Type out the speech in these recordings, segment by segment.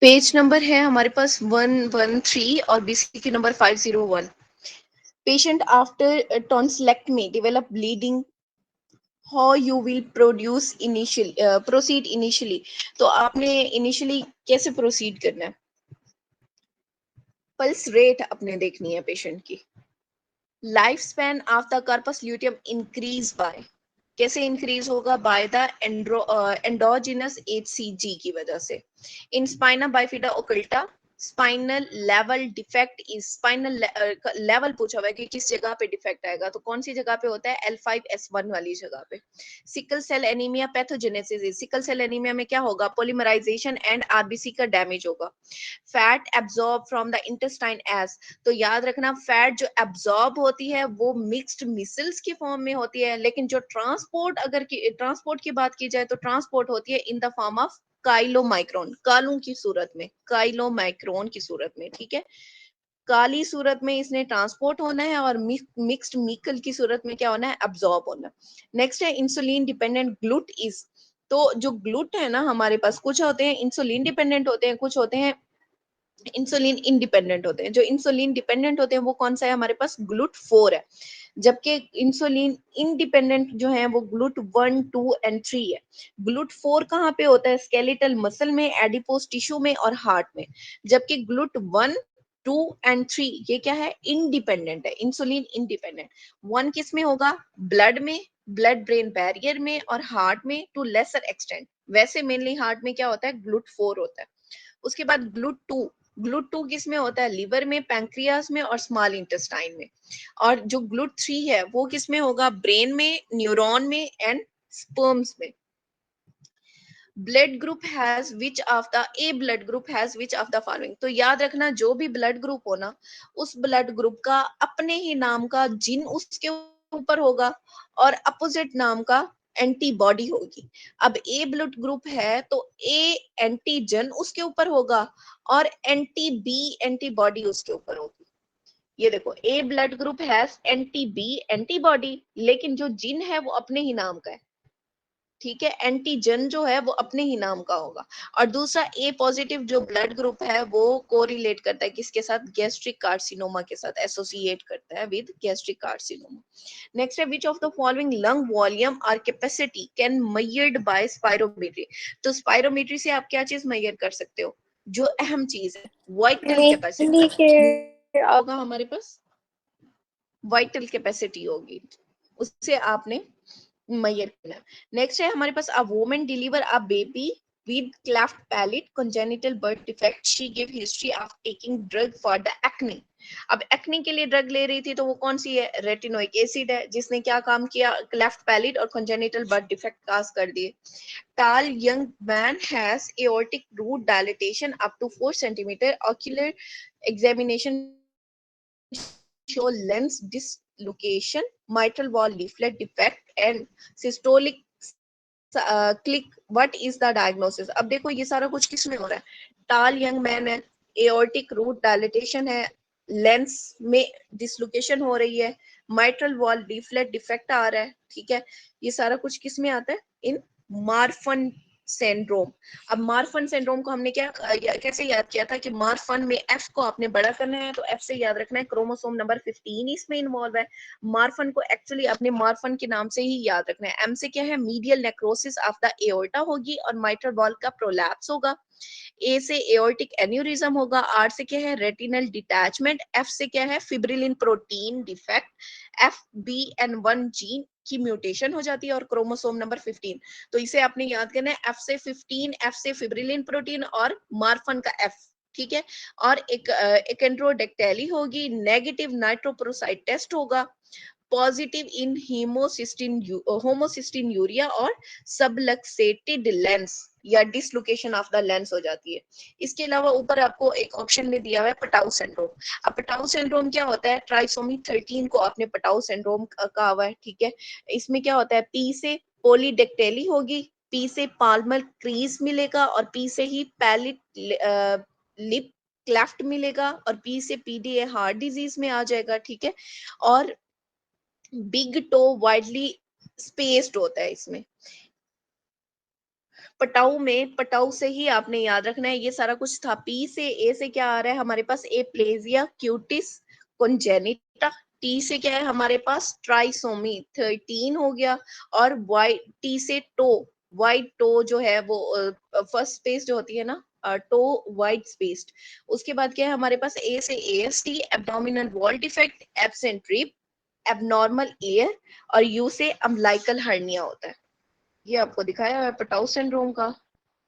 Page number है हमारे पास 113 और BCQ number 501। Patient after tonsillectomy develop bleeding, how you will proceed initially. तो आपने इनिशियली कैसे प्रोसीड करना है? पल्स रेट अपने देखनी है पेशेंट की। Life span of the corpus luteum increase by, कैसे इंक्रीज होगा? बाय द एंडोजिनस एचसीजी की वजह से। In spina bifida occulta spinal level defect is, spinal level पूछा हुआ है कि किस जगह पे डिफेक्ट आएगा, तो कौन सी जगह पे होता है? L5S1 वाली जगह पे। Sickle cell anaemia pathogenesis, sickle cell anaemia में क्या होगा? पोलीमराइजेशन एंड आरबीसी का डैमेज होगा। Fat absorb from the intestine is, तो याद रखना फैट जो एब्जॉर्ब होती है वो मिक्स्ड मिसल्स की फॉर्म में होती है, लेकिन जो ट्रांसपोर्ट ट्रांसपोर्ट की बात की जाए तो ट्रांसपोर्ट होती है in the form of chylomicron, कालों की सूरत में, काइलोमाइक्रोन की सूरत में, ठीक है। काली सूरत में इसने ट्रांसपोर्ट होना है और मिक्स्ड मिकल की सूरत में क्या होना है? एब्जॉर्ब होना है। नेक्स्ट है इंसुलिन डिपेंडेंट ग्लूट इज, तो जो ग्लूट है ना हमारे पास, कुछ होते हैं इंसुलिन डिपेंडेंट होते हैं, कुछ होते हैं इंसुलिन इंडिपेंडेंट होते हैं। जो इंसुलिन डिपेंडेंट होते हैं वो कौन सा है हमारे पास? ग्लूट 4 है। जबकि इंसुलिन इंडिपेंडेंट जो है वो ग्लूट 1, 2 एंड 3 है। ग्लूट 4 कहाँ पे होता है? स्केलेटल मसल में, एडिपोज टिश्यू में और हार्ट में। जबकि ग्लूट 1, 2 एंड 3 ये क्या है? इंडिपेंडेंट है, इंसुलिन इंडिपेंडेंट। 1 किस में होगा? ब्लड में, ब्लड ब्रेन बैरियर में और हार्ट में टू लेसर एक्सटेंट। वैसे मेनली हार्ट में क्या होता है? ग्लूट 4 होता है। उसके बाद ग्लूट 2, ग्लूट 2 किस में होता है? लिवर में, पैंक्रियास में और स्मॉल इंटेस्टाइन में। और जो ग्लूट 3 है वो किस में होगा? ब्रेन में, न्यूरॉन में एंड स्पर्म्स में। Blood group has which of the, A blood group has which of the following, तो याद रखना जो भी ब्लड ग्रुप हो ना उस ब्लड ग्रुप का अपने ही नाम का जिन उसके ऊपर होगा और अपोजिट नाम का एंटीबॉडी होगी। अब ए ब्लड ग्रुप है तो ए एंटीजन उसके ऊपर होगा और एंटी बी एंटीबॉडी उसके ऊपर होगी। ये देखो, A blood group has anti B antibody, लेकिन जो जिन है वो अपने ही नाम का है, ठीक है। एंटीजन जो है वो अपने ही नाम का होगा। और दूसरा ए पॉजिटिव जो ब्लड ग्रुप है वो कोरिलेट करता है किसके साथ? गैस्ट्रिक कार्सिनोमा के साथ, एसोसिएट करता है विद गैस्ट्रिक कार्सिनोमा। नेक्स्ट है which of the following lung volume और capacity can measured by spirometry, तो स्पायरोमेट्री से आप क्या चीज मेजर कर सकते हो? जो अहम चीज है vital mainly capacity care of होगा हमारे पास, वाइटल कैपेसिटी होगी, उससे आपने मैयर करना है। नेक्स्ट है हमारे पास, a woman deliver a baby with cleft palate congenital birth defect, she gave history of taking drug for the acne। अब एक्ने के लिए ड्रग ले रही थी तो वो कौन सी है? रेटिनोइक एसिड है, जिसने क्या काम किया? क्लेफ्ट पैलेट और कंजेनिटल बर्थ डिफेक्ट काज कर दिए। tall young man has aortic root dilatation up to 4 centimeter, ocular examination show lens dislocation, mitral wall leaflet defect and systolic click, what is the diagnosis। अब देखो ये सारा कुछ किस में हो रहा है? टाल यंग मैन है, एओर्टिक रूट डायलिटेशन है, लेंस में डिसलोकेशन हो रही है, माइट्रल वॉल लीफलेट डिफेक्ट आ रहा है, ठीक है। ये सारा कुछ किस में आता है? इन मार्फन सिंड्रोम। अब मार्फन सिंड्रोम को हमने कैसे याद किया था कि मार्फन में एफ को आपने बड़ा करना है तो एफ से याद रखना है क्रोमोसोम नंबर 15 इसमें इन्वॉल्व है। मार्फन को एक्चुअली अपने मार्फन के नाम से ही याद रखना है। एम से क्या है? Medial necrosis of the aorta होगी और माइट्रल वॉल का प्रोलैप्स होगा। ए से एओर्टिक एन्यूरिज्म होगा। आर से क्या है? Retinal detachment. एफ से क्या है? Fibrillin protein defect. F B N 1 gene की म्यूटेशन हो जाती है और क्रोमोसोम नंबर 15। तो इसे आपने याद करना है, एफ से 15, एफ से फिब्रिलिन प्रोटीन और मार्फन का एफ, ठीक है। और एक एंड्रोडेक्टेली होगी, नेगेटिव नाइट्रोप्रोसाइड टेस्ट होगा, पॉजिटिव इन होमोसिस्टिन यूरिया और सबलक्सेटेड लेंस या डिसलोकेशन ऑफ द लेंस हो जाती है। इसके अलावा ऊपर आपको एक ऑप्शन में दिया हुआ है पटाउ सिंड्रोम। अब पटाउ सिंड्रोम क्या होता है? ट्राइसोमी 13 को आपने पटाउ सिंड्रोम कहा हुआ है, ठीक है। इसमें क्या होता है? पी से पोलीडेक्टेली होगी, पी से पाल्मर क्रीज मिलेगा और पी से ही पैलिट लिप क्लेफ्ट मिलेगा और पी से पीडीए हार्ट डिजीज में आ जाएगा, ठीक है। और बिग टो वाइडली स्पेस्ड होता है इसमें। पटाऊ में, पटाऊ से ही आपने याद रखना है, ये सारा कुछ था। पी से, ए से क्या आ रहा है हमारे पास, एप्लेजिया क्यूटिस कंजेनिटा। टी से क्या है हमारे पास, ट्राइसोमी 13 हो गया। और वाई, टी से टो, वाइट टो जो है वो फर्स्ट स्पेस जो होती है ना, टो वाइट स्पेस्ड। उसके बाद क्या है हमारे पास, ए से AST abdominal wall defect, absent rib, abnormal air, और यू से अम्बिलिकल हर्निया होता है। ये आपको दिखाया है पटाउ सिंड्रोम का।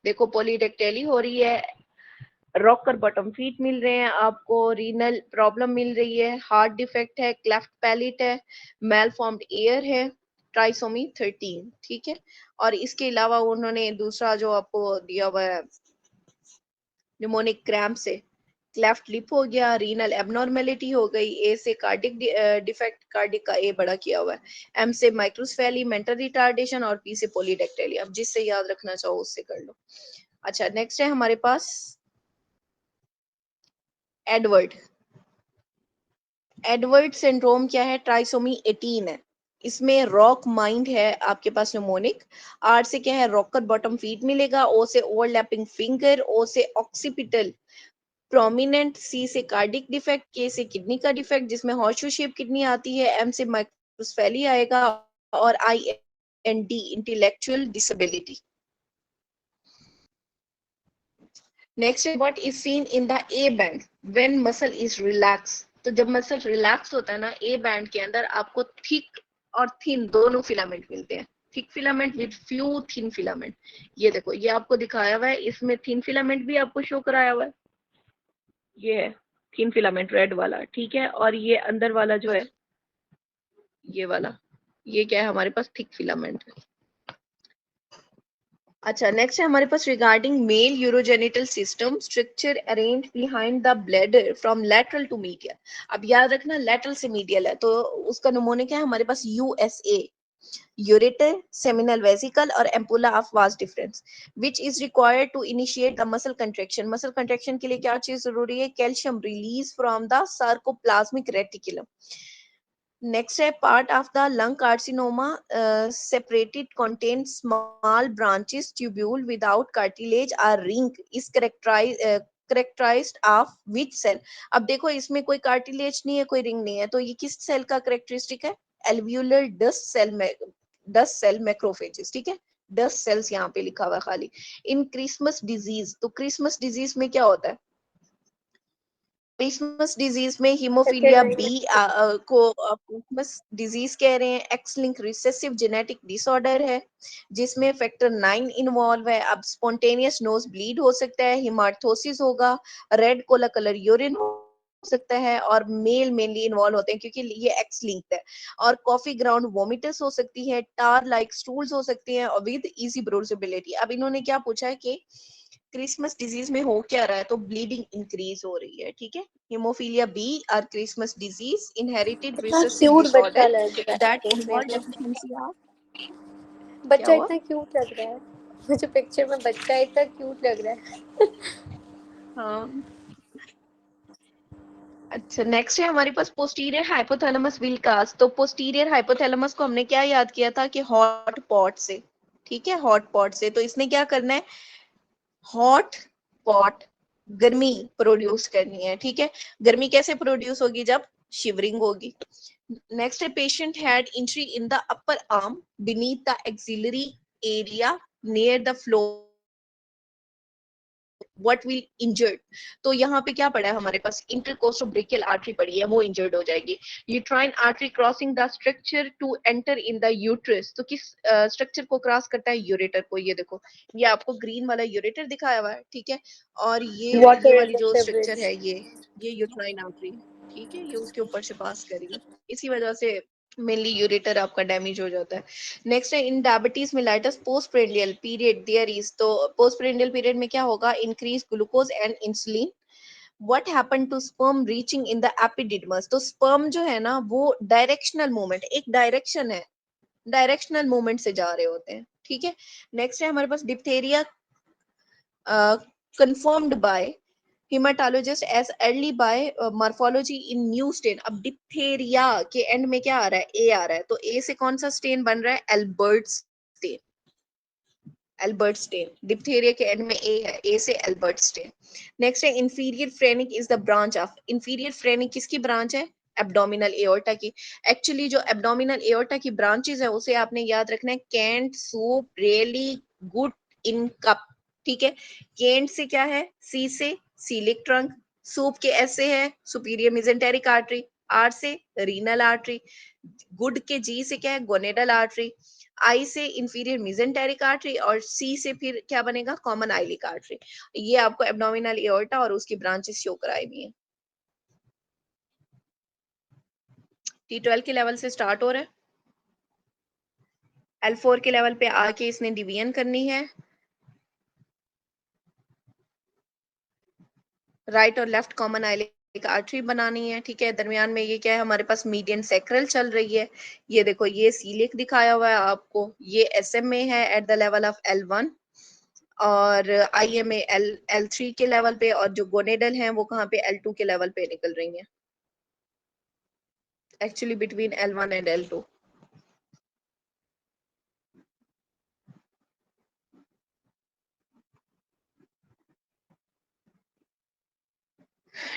देखो पॉलीडेक्टेली हो रही है, रॉकर बॉटम फीट मिल रहे हैं आपको, रीनल प्रॉब्लम मिल रही है, हार्ट डिफेक्ट है, क्लेफ्ट पैलेट है, मेलफॉर्म्ड एयर है, ट्राइसोमी 13, ठीक है। और इसके अलावा उन्होंने दूसरा जो आपको दिया हुआ है, निमोनिक क्रैम्प से क्लेफ्ट लिप हो गया, रीनल एबनॉर्मेलिटी हो गई, ए से कार्डिक डिफेक्ट, कार्डिक का ए बड़ा किया हुआ है, एम से माइक्रोसेफेली मेंटल रिटार्डेशन, और पी से पॉलीडेक्टेली। अब जिससे याद रखना चाहो उससे कर लो। अच्छा नेक्स्ट है हमारे पास एडवर्ड। एडवर्ड सिंड्रोम क्या है, ट्राइसोमी 18 है। इसमें रॉक माइंड है आपके पास निमोनिक। आर से क्या है, रॉकर बॉटम फीट मिलेगा, ओ से ओवरलैपिंग फिंगर, ओ से ऑक्सीपिटल प्रोमिनेंट, सी से कार्डिक डिफेक्ट, के से किडनी का डिफेक्ट जिसमें हॉर्सशू शेप किडनी आती है, एम से माइक्रोसेफेली आएगा, और I N D intellectual disability. Next है what is seen in the A band when muscle is relax. तो जब मसल रिलैक्स होता है ना, ए बैंड के अंदर आपको थिक और थिन दोनों फिलामेंट मिलते हैं। Thick filament with few thin filament. ये देखो ये आपको दिखाया हुआ है, इसमें थिन फिलामेंट भी आपको शो कराया हुआ है, ये है थिन फिलामेंट रेड वाला, ठीक है। और ये अंदर वाला जो है, ये वाला, ये क्या है हमारे पास, थिक फिलामेंट है। अच्छा नेक्स्ट है हमारे पास regarding male urogenital system, structure arrange behind the bladder from lateral to medial. अब याद रखना लेटरल से मीडियल है, तो उसका नमूने क्या है हमारे पास, यूएसए, ureter, seminal vesicle, और ampulla of vast difference, which is required to initiate the muscle contraction. muscle contraction के लिए क्या चीज जरूरी है, calcium release from the sarcoplasmic reticulum. Next है part of the lung carcinoma, separated contains small branches, tubule without cartilage or ring is characterized of which cell. अब देखो इसमें कोई कार्टिलेज नहीं है, कोई रिंग नहीं है, तो ये किस सेल का करेक्टरिस्टिक है, एल्वियोलर डस्ट सेल में, डस्ट सेल मैक्रोफेजेस, ठीक है। डस्ट सेल्स यहाँ पे लिखा हुआ है खाली। इन क्रिसमस डिजीज, तो क्रिसमस डिजीज में क्या होता है, क्रिसमस डिजीज में हीमोफीलिया सेकेंड बी लाइन को क्रिसमस डिजीज कह रहे हैं। X link recessive genetic disorder है जिसमें फैक्टर 9 इन्वॉल्व है। अब स्पॉन्टेनियस नोज ब्लीड हो सकता है, हिमार्थोसिस होगा, रेड कोला कलर यूरिन हो सकता है, और मेल मेनली इन्वॉल्व होते हैं क्योंकि ये एक्स लिंक्ड है। और कॉफी ग्राउंड वोमिटस हो सकती है, टार लाइक स्टूल्स हो सकती हैं, और विद इजी ब्रोजेबिलिटी। अब इन्होंने क्या पूछा है कि क्रिसमस डिजीज में हो क्या रहा है, तो ब्लीडिंग इंक्रीज हो रही है, ठीक है। हेमोफीलिया बी और क्रिसमस डिजीज इनहेरिटेड इतना रिसेसिव क्यूट बच्चा डिसऑर्डर लग रहा है दैट देखने इन्वॉल्व में। डेफिशिएंसी ऑफ, क्या बच्चा हुआ, इतना क्यूट लग रहा है, मुझे पिक्चर में बच्चा इतना क्यूट लग रहा है। हाँ। अच्छा नेक्स्ट है हमारे पास पोस्टीरियर हाइपोथैलेमस विल्कास। तो पोस्टीरियर हाइपोथैलेमस को हमने क्या याद किया था कि हॉट पॉट से, ठीक है, हॉट पॉट से। तो इसने क्या करना है, हॉट पॉट गर्मी प्रोड्यूस करनी है, ठीक है। गर्मी कैसे प्रोड्यूस होगी, जब शिवरिंग होगी। नेक्स्ट है patient had injury in the upper arm beneath the axillary area near the floor, what will injured। तो यहाँ पे क्या पड़ा है हमारे पास, इंटरकोस्टोब्रेकियल आर्टरी पड़ी है, वो इंजर्ड हो जाएगी। Uterine artery crossing the structure to enter in the uterus. तो किस स्ट्रक्चर को क्रॉस करता है, यूरेटर को। ये देखो ये आपको ग्रीन वाला यूरेटर दिखाया हुआ है, ठीक है। और ये वाटर वाली जो स्ट्रक्चर सेवरेज। है, ये यूट्राइन आर्टरी, ठीक है, ये उसके ऊपर से पास करेगी, इसी वजह से मेनली यूरेटर आपका डैमेज हो जाता है। नेक्स्ट है in diabetes mellitus post prandial period there is. तो पोस्ट प्रेंडियल पीरियड में क्या होगा, increase glucose and insulin. What happen to sperm reaching in the epididymis. तो स्पर्म जो है ना वो डायरेक्शनल मूवमेंट, एक डायरेक्शन है, डायरेक्शनल मूवमेंट से जा रहे होते हैं, ठीक है। नेक्स्ट है हमारे पास diphtheria confirmed by hematologist as early by morphology in new stain। अब डिप्थेरिया के एंड में क्या आ रहा है, ए आ रहा है, तो ए से कौन सा स्टेन बन रहा है, Albert stain. Albert stain. Diphtheria के एंड में ए है, ए से एल्बर्ट स्टेन। नेक्स्ट है inferior phrenic is the branch of, inferior phrenic किसकी ब्रांच है? एब्डोमिनल एओर्टा की। एक्चुअली जो एब्डोमिनल एओर्टा की ब्रांचेस है उसे आपने याद रखना है can't, soup, really, good, in, cup. ठीक है, केंट से क्या है? सी से सीलिक ट्रंक, सूप के एस से है सुपीरियर मिजेंटेरिक आर्टरी, आर से रीनल आर्टरी, गुड के जी से क्या है? गोनेडल आर्टरी, आई से इंफीरियर मिजेंटेरिक आर्टरी और सी से फिर क्या बनेगा? Common iliac artery. ये आपको एब्डोमिनल एओर्टा और उसकी ब्रांचेस शो कराई हुई है। T12 के लेवल से स्टार्ट हो रहा है, L4 के लेवल पे आके इसने डिवीजन करनी है, राइट और लेफ्ट कॉमन आइलिक आर्टरी बनानी है। ठीक है, दरमियान में ये क्या है? हमारे पास मीडियन सैक्रल चल रही है। ये देखो, ये सीलिक दिखाया हुआ है आपको, ये SMA है at the level of L1 और IMA L3 के लेवल पे, और जो गोनेडल हैं वो कहाँ पे? L2 के लेवल पे निकल रही हैं, actually between L1 and L2।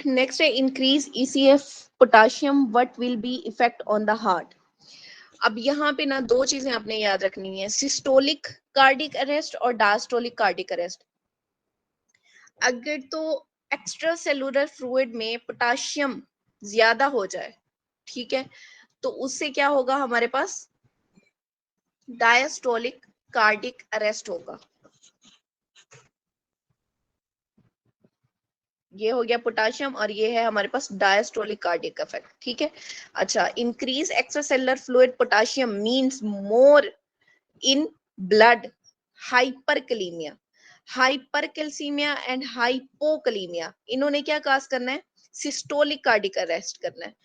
Next है increase ECF potassium, what will be effect on the heart. अब यहाँ पे ना दो चीजें आपने याद रखनी है, सिस्टोलिक कार्डिक अरेस्ट और डायस्टोलिक कार्डिक अरेस्ट। अगर तो एक्स्ट्रा सेलुलर फ्लूइड में पोटाशियम ज्यादा हो जाए, ठीक है, तो उससे क्या होगा? हमारे पास डायस्टोलिक कार्डिक अरेस्ट होगा। ये हो गया पोटाशियम और ये है हमारे पास डायस्टोलिक कार्डिक इफेक्ट। ठीक है, अच्छा, increase extracellular fluid potassium means more in blood hyperkalaemia, hypercalcaemia and hypokalaemia. इन्होंने क्या काज करना है? सिस्टोलिक कार्डिक अरेस्ट करना है।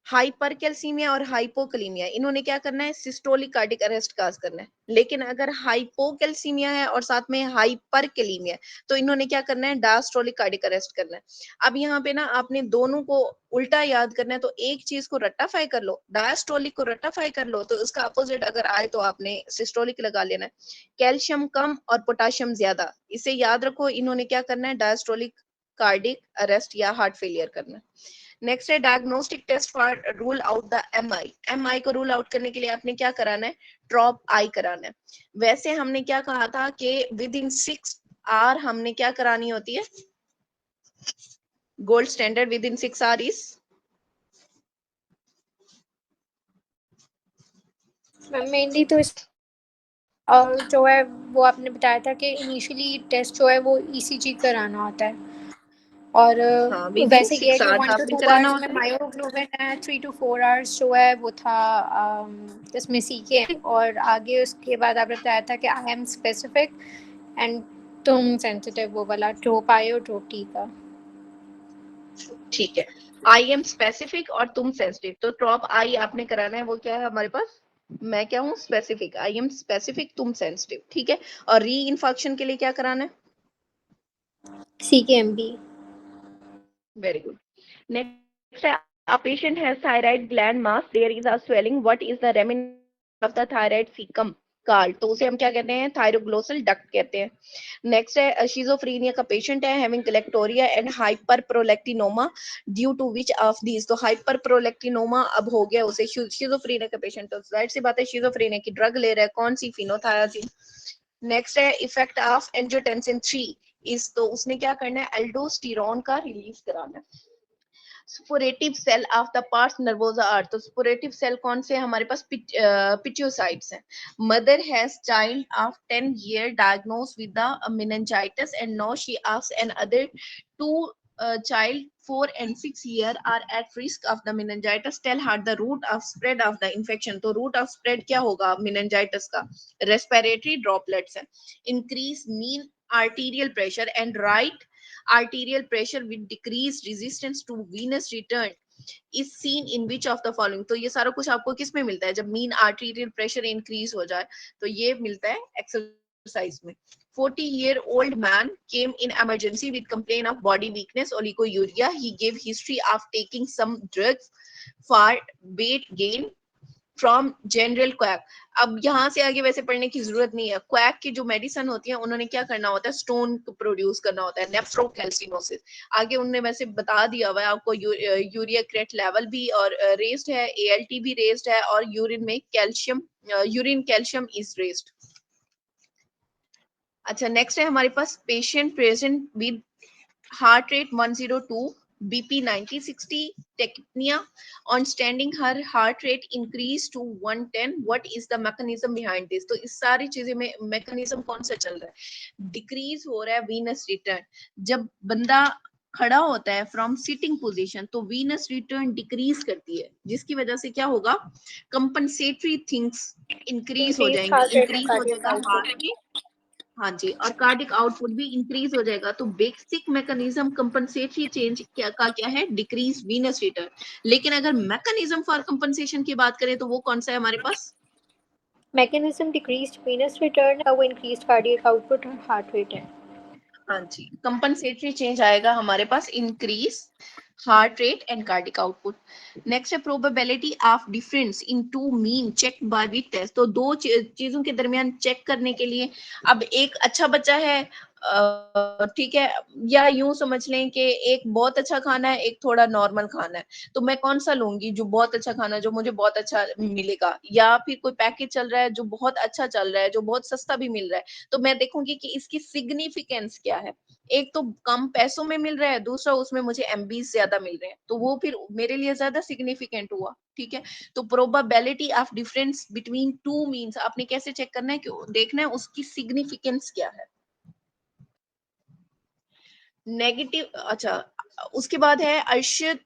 हाइपरकैल्सीमिया और हाइपोकलीमिया, इन्होंने क्या करना है? सिस्टोलिक कार्डिक अरेस्ट काज करना है। लेकिन अगर हाइपोकैल्सीमिया है और साथ में हाइपरकलीमिया, तो इन्होंने क्या करना है? डायस्टोलिक कार्डिक अरेस्ट करना है। अब यहाँ पे ना आपने दोनों को उल्टा याद करना है, तो एक चीज को रट्टाफाई कर लो, डायस्टोलिक को रट्टाफाई कर लो, तो इसका अपोजिट अगर आए तो आपने सिस्टोलिक लगा लेना है। कैल्शियम कम और पोटाशियम ज्यादा, इसे याद रखो, इन्होंने क्या करना है? डायस्टोलिक कार्डिक अरेस्ट या हार्ट फेलियर करना है। नेक्स्ट है diagnostic test for rule out the MI। MI को रूल आउट करने के लिए आपने क्या कराना है? ट्रॉप आई कराना है। वैसे हमने क्या कहा था कि विद इन 6 आवर हमने क्या करानी होती है? Gold standard with in 6 our is, ma'am mainly तो और जो है वो आपने बताया था कि इनिशियली टेस्ट जो है वो ECG कराना होता है, और हाँ विद इन वैसे ये है सिक्स कि आवर्स 1 to आपने 2 कराना आवर्स में होता है। मायोग्लोबिन है, 3 to 4 आवर्स जो है वो था इसमें सीखे, और आगे उसके बाद आपने बताया था कि IM स्पेसिफिक एंड तुम सेंसिटिव, वो वाला ट्रोप आई और ट्रोप टी का। ठीक है, IM स्पेसिफिक और तुम सेंसिटिव, तो ट्रॉप आई आपने कराना है, वो क्या है हमारे पास? मैं क्या हूँ? स्पेसिफिक, IM स्पेसिफिक, तुम सेंसिटिव। ठीक है, और री इन्फेक्शन के लिए क्या कराना है? CKMB। Very good. Next, a patient has thyroid gland mass. There is a swelling. What is the remnant of the thyroid cecum called? तो उसे हम क्या कहते हैं? थायरोग्लोसल डक्ट कहते हैं। नेक्स्ट है शिजोफ्रीनिया का पेशेंट है, having galactorrhoea and hyperprolactinoma, due to which of these? तो हाइपरप्रोलेक्टिनोमा अब हो गया उसे शिजोफ्रीनिया का पेशेंट, तो जाहिर सी बात है शिजोफ्रीनिया की ड्रग ले रहा है, कौन सी? फिनोथायाजीन। नेक्स्ट है इफेक्ट ऑफ एंजियोटेंसिन 3 इस, तो उसने क्या करना है? एल्डोस्टेरोन का रिलीज कराना है। Supportive cell of the pars nervosa are, तो स्पोरेटिव सेल कौन से? हमारे पास पिट्यूसाइट्स हैं। Mother has child of 10 year diagnosed with the meningitis and now she asks an other two child 4 and 6 year are at risk of the meningitis, tell her the route of spread of the infection। तो route of spread क्या होगा meningitis का? respiratory droplets है। increase mean arterial pressure and right arterial pressure with decreased resistance to venous return is seen in which of the following। तो ये सारा कुछ आपको किस में मिलता है? जब मीन आर्टीरियल प्रेशर इंक्रीज हो जाए, तो ये मिलता है एक्सरसाइज में। 40-year-old man came in emergency with complaint of body weakness, oliguria. He gave history of taking some drugs for weight gain from general quack. अब यहाँ से आगे वैसे पढ़ने की जरूरत नहीं है। क्वैक की जो मेडिसिन होती है उन्होंने क्या करना होता है, स्टोन प्रोड्यूस करना होता है, नेफ्रोकैल्सिनोसिस। आगे उन्होंने वैसे बता दिया हुआ है आपको, यूरिया क्रेट लेवल भी और रेस्ड है, एएलटी भी रेस्ड है, और यूरिन में calcium, urine calcium is raised. अच्छा, नेक्स्ट है हमारे पास patient present with heart rate 102, BP 90-60, tachypnea. On standing, her heart rate increased to 110. What is the mechanism behind this? तो इस सारी चीजें में मैकेनिज्म कौन सा चल रहा है? डिक्रीज हो रहा है वीनस रिटर्न। जब बंदा खड़ा होता है फ्रॉम सिटिंग पोजीशन तो वीनस रिटर्न डिक्रीज करती है, जिसकी वजह से क्या होगा, कंपनसेटरी थिंग्स इंक्रीज हो increased जाएंगे, heart rate and इंक्रीज हो cardiac जाएगा output. हार्ट रेट, हाँ जी, और कार्डिक आउटपुट भी इंक्रीज हो जाएगा। तो बेसिक मैकेनिज्म कंपनसेटरी चेंज क्या है, डिक्रीज वीनस रिटर्न। लेकिन अगर मैकेनिज्म फॉर कंपनसेशन की बात करें तो वो कौन सा है हमारे पास? Mechanism decreased venous return, वो increased cardiac output और heart rate है. हाँ जी, कंपनसेटरी चेंज आएगा हमारे पास, increase heart rate and cardiac output. Next है probability of difference in two mean check by which test. तो दो चीजों के दरमियान चेक करने के लिए, अब एक अच्छा बच्चा है, ठीक है, या यूं समझ लें कि एक बहुत अच्छा खाना है, एक थोड़ा नॉर्मल खाना है, तो मैं कौन सा लूंगी, जो बहुत अच्छा खाना, जो मुझे बहुत अच्छा मिलेगा, या फिर कोई पैकेज चल रहा है जो बहुत अच्छा चल रहा है, जो बहुत सस्ता भी मिल रहा है, तो मैं देखूंगी कि इसकी सिग्निफिकेंस क्या है। एक तो कम पैसों में मिल रहा है, दूसरा उसमें मुझे एमबीज ज्यादा मिल रहे हैं, तो वो फिर मेरे लिए ज्यादा सिग्निफिकेंट हुआ, ठीक है। तो probability of difference between two means आपने कैसे चेक करना है, कि देखना है उसकी सिग्निफिकेंस क्या है। नेगेटिव, अच्छा, उसके बाद है Arshad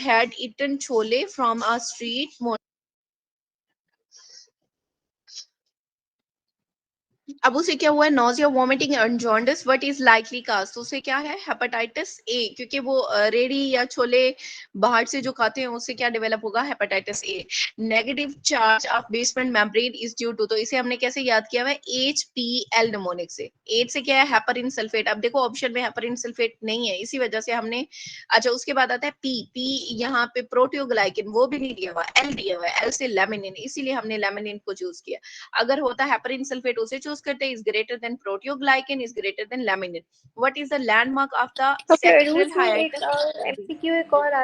had eaten chole from a street. अब उसे क्या हुआ है, nausea, vomiting and jaundice. What is likely cause? तो उसे क्या है, हेपेटाइटिस ए, क्योंकि वो रेडी या छोले बाहर से जो खाते हैं उससे क्या डेवलप होगा, hepatitis A. Negative charge of basement membrane is due to, तो इसे हमने कैसे याद किया हुआ है, HPL निमोनिक से। एच से क्या है, हेपरिन सल्फेट। अब देखो ऑप्शन में हेपरिन सल्फेट नहीं है, इसी वजह से हमने, अच्छा उसके बाद आता है पी यहाँ पे प्रोटियोग्लाइकिन, वो भी नहीं दिया हुआ, एल दिया हुआ है, एल से लेमिनिन, इसीलिए हमने लेमिनिन को चूज किया। अगर होता हेपरिन सल्फेट उसे चूज करते, is greater than proteoglycan, is greater than laminin. What is the landmark of the Okay, sectoral अरूज वो एक हाइएटस? MCQ एक और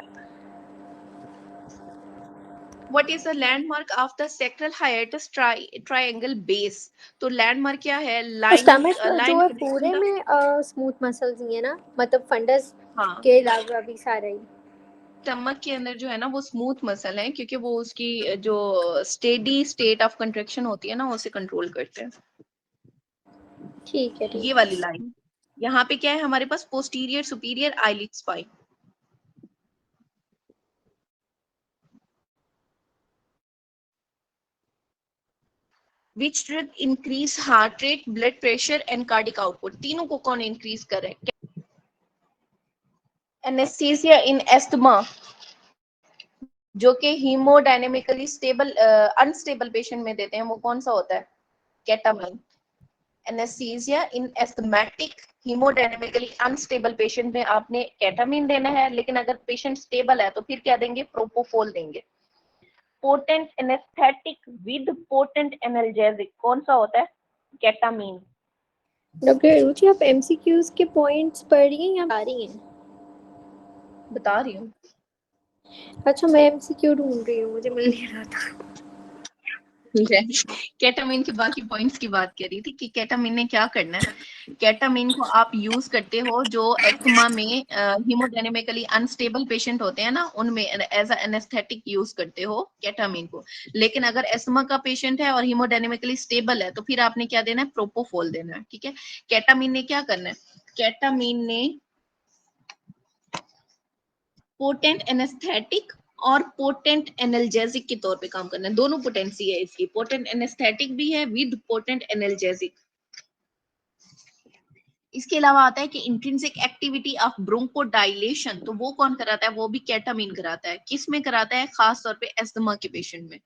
what is the landmark of the sectoral hiatus triangle base? तो landmark क्या है, लाइन, स्टमक जो line है कनेक्टिंग पूरे द, में स्मूथ मसल्स ही है ना, मतलब फंडस हाँ, के अलावा भी सारा ही. स्टमक के अंदर जो है ना वो स्मूथ मसल है, क्योंकि वो उसकी जो स्टेडी स्टेट ऑफ कंट्रैक्शन होती है ना उसे कंट्रोल करते हैं। ठीक है, ये ठीक है. वाली लाइन, यहाँ पे क्या है हमारे पास, posterior superior iliac spine. Which drug increase heart rate, blood pressure and cardiac output? तीनों को कौन इंक्रीज कर रहा है? एनेस्थीसिया इन एस्थमा, जो कि हीमोडायनेमिकली स्टेबल अनस्टेबल पेशेंट में देते हैं, वो कौन सा होता है, केटामाइन। एनेस्थीसिया इन एस्थमेटिक हीमोडायनेमिकली अनस्टेबल पेशेंट में आपने केटामिन देना है, लेकिन अगर पेशेंट स्टेबल है तो फिर क्या देंगे, प्रोपोफोल देंगे। Potent anaesthetic with potent analgesic कौन सा होता है, केटामिन। डॉक्टर रुचि, आप MCQs के पॉइंट्स पढ़ रही हैं या बता रही हैं? बता रही हूँ। अच्छा, मैं MCQ ढूंढ रही हूँ, मुझे मिल नहीं रहा था. केटामिन के बाकी पॉइंट्स की बात कर रही थी कि केटामिन ने क्या करना है। केटामिन को आप यूज करते हो जो एस्थमा में हीमोडायनेमिकली अनस्टेबल पेशेंट होते हैं ना, उनमें एज अ एनेस्थेटिक यूज करते हो केटामिन को। लेकिन अगर एस्थमा का पेशेंट है और हीमोडायनेमिकली स्टेबल है तो फिर आपने क्या देना है, प्रोपोफोल देना है, ठीक है। केटामिन ने क्या करना है, केटामिन ने पोटेंट एनेस्थेटिक और पोटेंट एनाल्जेसिक के तौर पे काम करना है। दोनों पोटेंसी है इसकी, पोटेंट एनेस्थेटिक भी है विद पोटेंट एनाल्जेसिक। इसके अलावा आता है कि इंट्रिंसिक एक्टिविटी ऑफ ब्रोंकोडाइलेशन, तो वो कौन कराता है, वो भी केटामिन कराता है। किस में कराता है, खास तौर पे एस्थमा के पेशेंट में।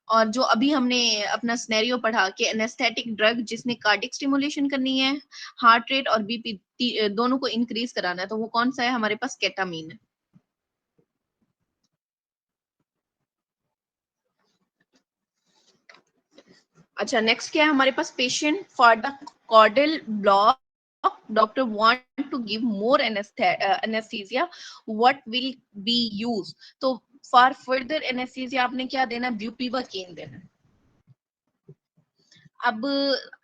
और जो अभी हमने अपना सिनेरियो पढ़ा कि एनेस्थेटिक ड्रग जिसने कार्डिक स्टिमुलेशन करनी है, हार्ट रेट और बीपी दोनों को इंक्रीज कराना है, तो वो कौन सा है हमारे पास, केटामिन है। अच्छा, नेक्स्ट क्या है हमारे पास, patient for the caudal block, doctor want to give more anaesthesia, what will be use. तो फॉर फर्दर एनेस्थीसिया आपने क्या देना, ब्यूपीवाकेन देना। अब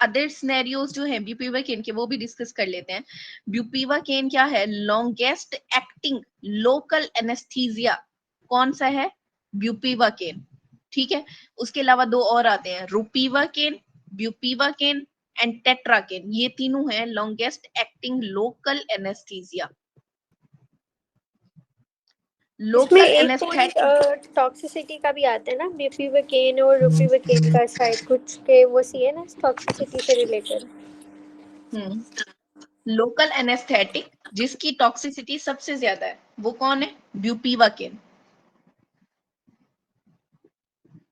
अदर सिनेरियोज जो है ब्यूपीवाकेन के वो भी डिस्कस कर लेते हैं। ब्यूपीवाकेन क्या है, लॉन्गेस्ट एक्टिंग लोकल एनेस्थीसिया कौन सा है, ब्यूपीवाकेन, ठीक है। उसके अलावा दो और आते हैं, रुपीवाकेन, ब्यूपीवाकेन एंड टेट्राकेन, ये तीनों हैं लॉन्गेस्ट एक्टिंग लोकल एनेस्थीसिया। इसमें लोकल एक कोई एनेस्थेटिक, टॉक्सिसिटी का भी आता है ना, ब्यूपीवाकेन और रुपीवाकेन का, शायद कुछ के वो सी है ना टॉक्सिसिटी से रिलेटेड। लोकल एनेस्थेटिक जिसकी टॉक्सिसिटी सबसे ज्यादा है वो कौन है, ब्यूपीवाकेन।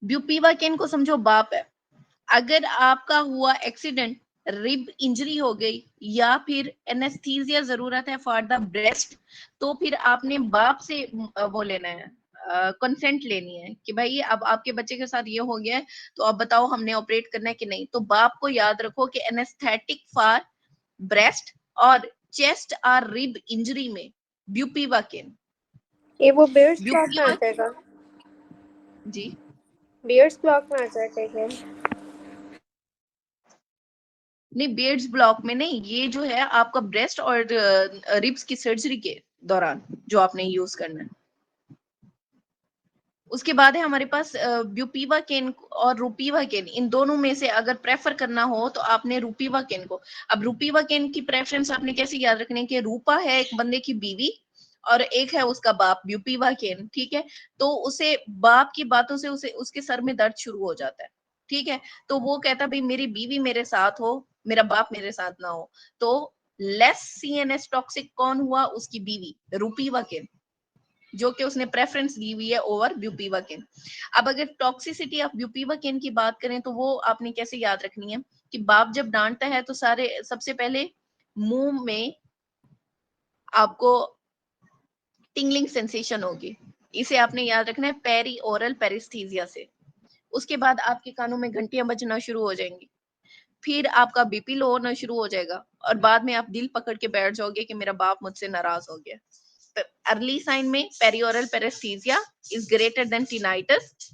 ब्यूपीवाकेन को समझो बाप है। अगर आपका हुआ एक्सीडेंट, रिब इंजरी हो गई या फिर एनेस्थीसिया जरूरत है फॉर द ब्रेस्ट, तो फिर आपने बाप से वो लेना है, कंसेंट लेनी है कि भाई अब आपके बच्चे के साथ ये हो गया है, तो अब बताओ हमने ऑपरेट करना है कि नहीं। तो बाप को याद रखो कि एनेस्थेटिक फॉर ब्रेस्ट और चेस्ट और रिब इंजरी में ब्यूपीवाकेन। ये वो बियर्स ब्लॉक में आ ब्यूपीवाकेन जाएगा, जी, बियर्स ब्लॉक में आ जाएगा ये। नहीं बेड्स ब्लॉक में नहीं, ये जो है आपका ब्रेस्ट और रिब्स की सर्जरी के दौरान जो आपने यूज करना है। उसके बाद है हमारे पास ब्यूपीवाकेन और रुपीवाकेन, इन दोनों में से अगर प्रेफर करना हो तो आपने रुपीवाकेन को। अब रुपीवाकेन की प्रेफरेंस आपने कैसे याद रखनी है कि रूपा है एक बंदे की बीवी और एक है उसका बाप ब्यूपीवाकेन, ठीक है। तो उसे बाप की बातों से उसे उसके सर में दर्द शुरू हो जाता है, ठीक है। तो वो कहता भाई मेरी बीवी मेरे साथ हो, मेरा बाप मेरे साथ ना हो। तो लेस सीएनएस टॉक्सिक कौन हुआ, उसकी बीवी रुपीवाकेन, जो कि उसने प्रेफरेंस दी हुई है ओवर ब्यूपीवाकेन। अब अगर टॉक्सिसिटी ऑफ ब्यूपीवाकेन की बात करें तो वो आपने कैसे याद रखनी है कि बाप जब डांटता है तो सारे सबसे पहले मुंह में आपको टिंगलिंग सेंसेशन होगी, इसे आपने याद रखना है पेरी ओरल पेरिस्थीजिया से। उसके बाद आपके कानों में घंटियां बजना शुरू हो जाएंगी, फिर आपका बीपी लो होना शुरू हो जाएगा और बाद में आप दिल पकड़ के बैठ जाओगे कि मेरा बाप मुझसे नाराज हो गया। अर्ली साइन में perioral paraesthesia is greater than tinnitus.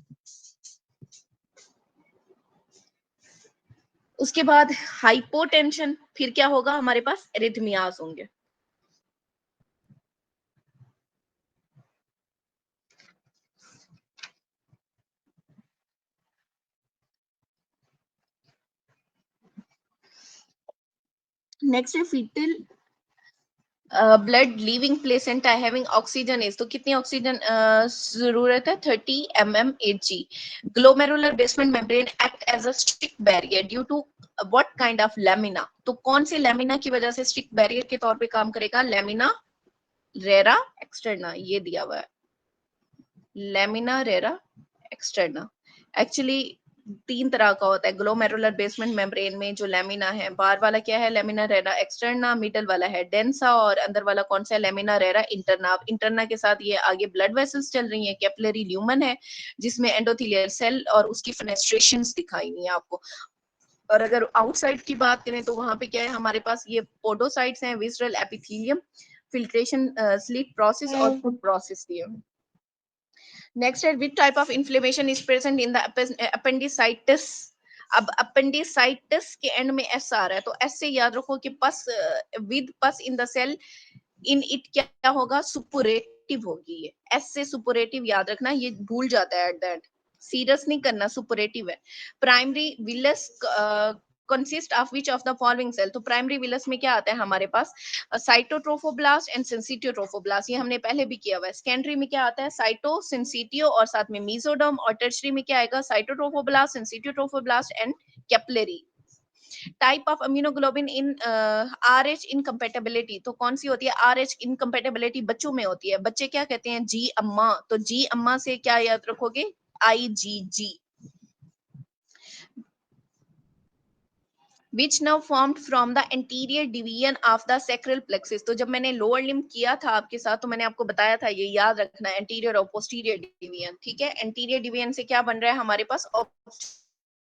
उसके बाद हाइपोटेंशन, फिर क्या होगा हमारे पास एरिथमियाज होंगे। नेक्स्ट है fetal blood leaving placenta having oxygen is, तो कितनी ऑक्सीजन जरूरत है, 30 mmHg। Glomerular basement membrane act as a strict barrier due to what kind of lamina, तो कौन से लैमिना की वजह से स्ट्रिक्ट बैरियर के तौर पे काम करेगा, लैमिना रेरा एक्सटर्ना, ये दिया हुआ है लैमिना रेरा एक्सटर्ना। एक्चुअली तीन तरह का होता है ग्लोमेरुलर बेसमेंट मेम्ब्रेन में, जो लैमिना है, बाहर वाला क्या है लैमिना रेरा एक्सटर्ना, मिडल वाला है डेंसा और अंदर वाला कौन सा है लैमिना रेरा इंटरना। इंटरना के साथ ये आगे ब्लड वेसल्स चल रही है, कैपिलरी ल्यूमन है जिसमें एंडोथेलियल सेल और उसकी फेनेस्ट्रेशंस दिखाई नहीं है आपको। और अगर आउटसाइड की बात करें तो वहां पे क्या है हमारे पास, ये पोडोसाइट्स हैं, visceral epithelium, filtration sleep process और फूड प्रोसेस दिए। Next है which type of inflammation is present in the appendicitis। अब appendicitis के एंड में एस आ रहा है, तो एस से याद रखो कि pus with pus in the cell in it क्या होगा, सुपुरेटिव होगी। ये एस से सुपुरेटिव याद रखना, ये भूल जाता है एट द एंड, सीरियस नहीं करना, सुपुरेटिव है। Primary villus consist of which of the following cell, तो प्राइमरी विलस में क्या आता है हमारे पास, साइटोट्रोफोब्लास्ट एंड सिंसिटियोट्रोफोब्लास्ट, ये हमने पहले भी किया हुआ है। सेकेंडरी में क्या आता है, साइटो सिंसिटियो और साथ में मीजोडर्म, और टर्शरी में क्या आएगा, cytotrophoblast syncytiotrophoblast and capillary. Type of immunoglobulin in RH incompatibility, तो कौन सी होती है, RH इनकम्पेटेबिलिटी बच्चों में होती है। बच्चे क्या कहते हैं, जी अम्मा, तो जी अम्मा से क्या याद रखोगे, IgG। Which now formed from the anterior division of the sacral plexus, तो जब मैंने लोअर लिम्ब किया था आपके साथ तो मैंने आपको बताया था ये याद रखना है, एंटीरियर और पोस्टीरियर डिवीजन, ठीक है। एंटीरियर डिवीजन से क्या बन रहा है हमारे पास,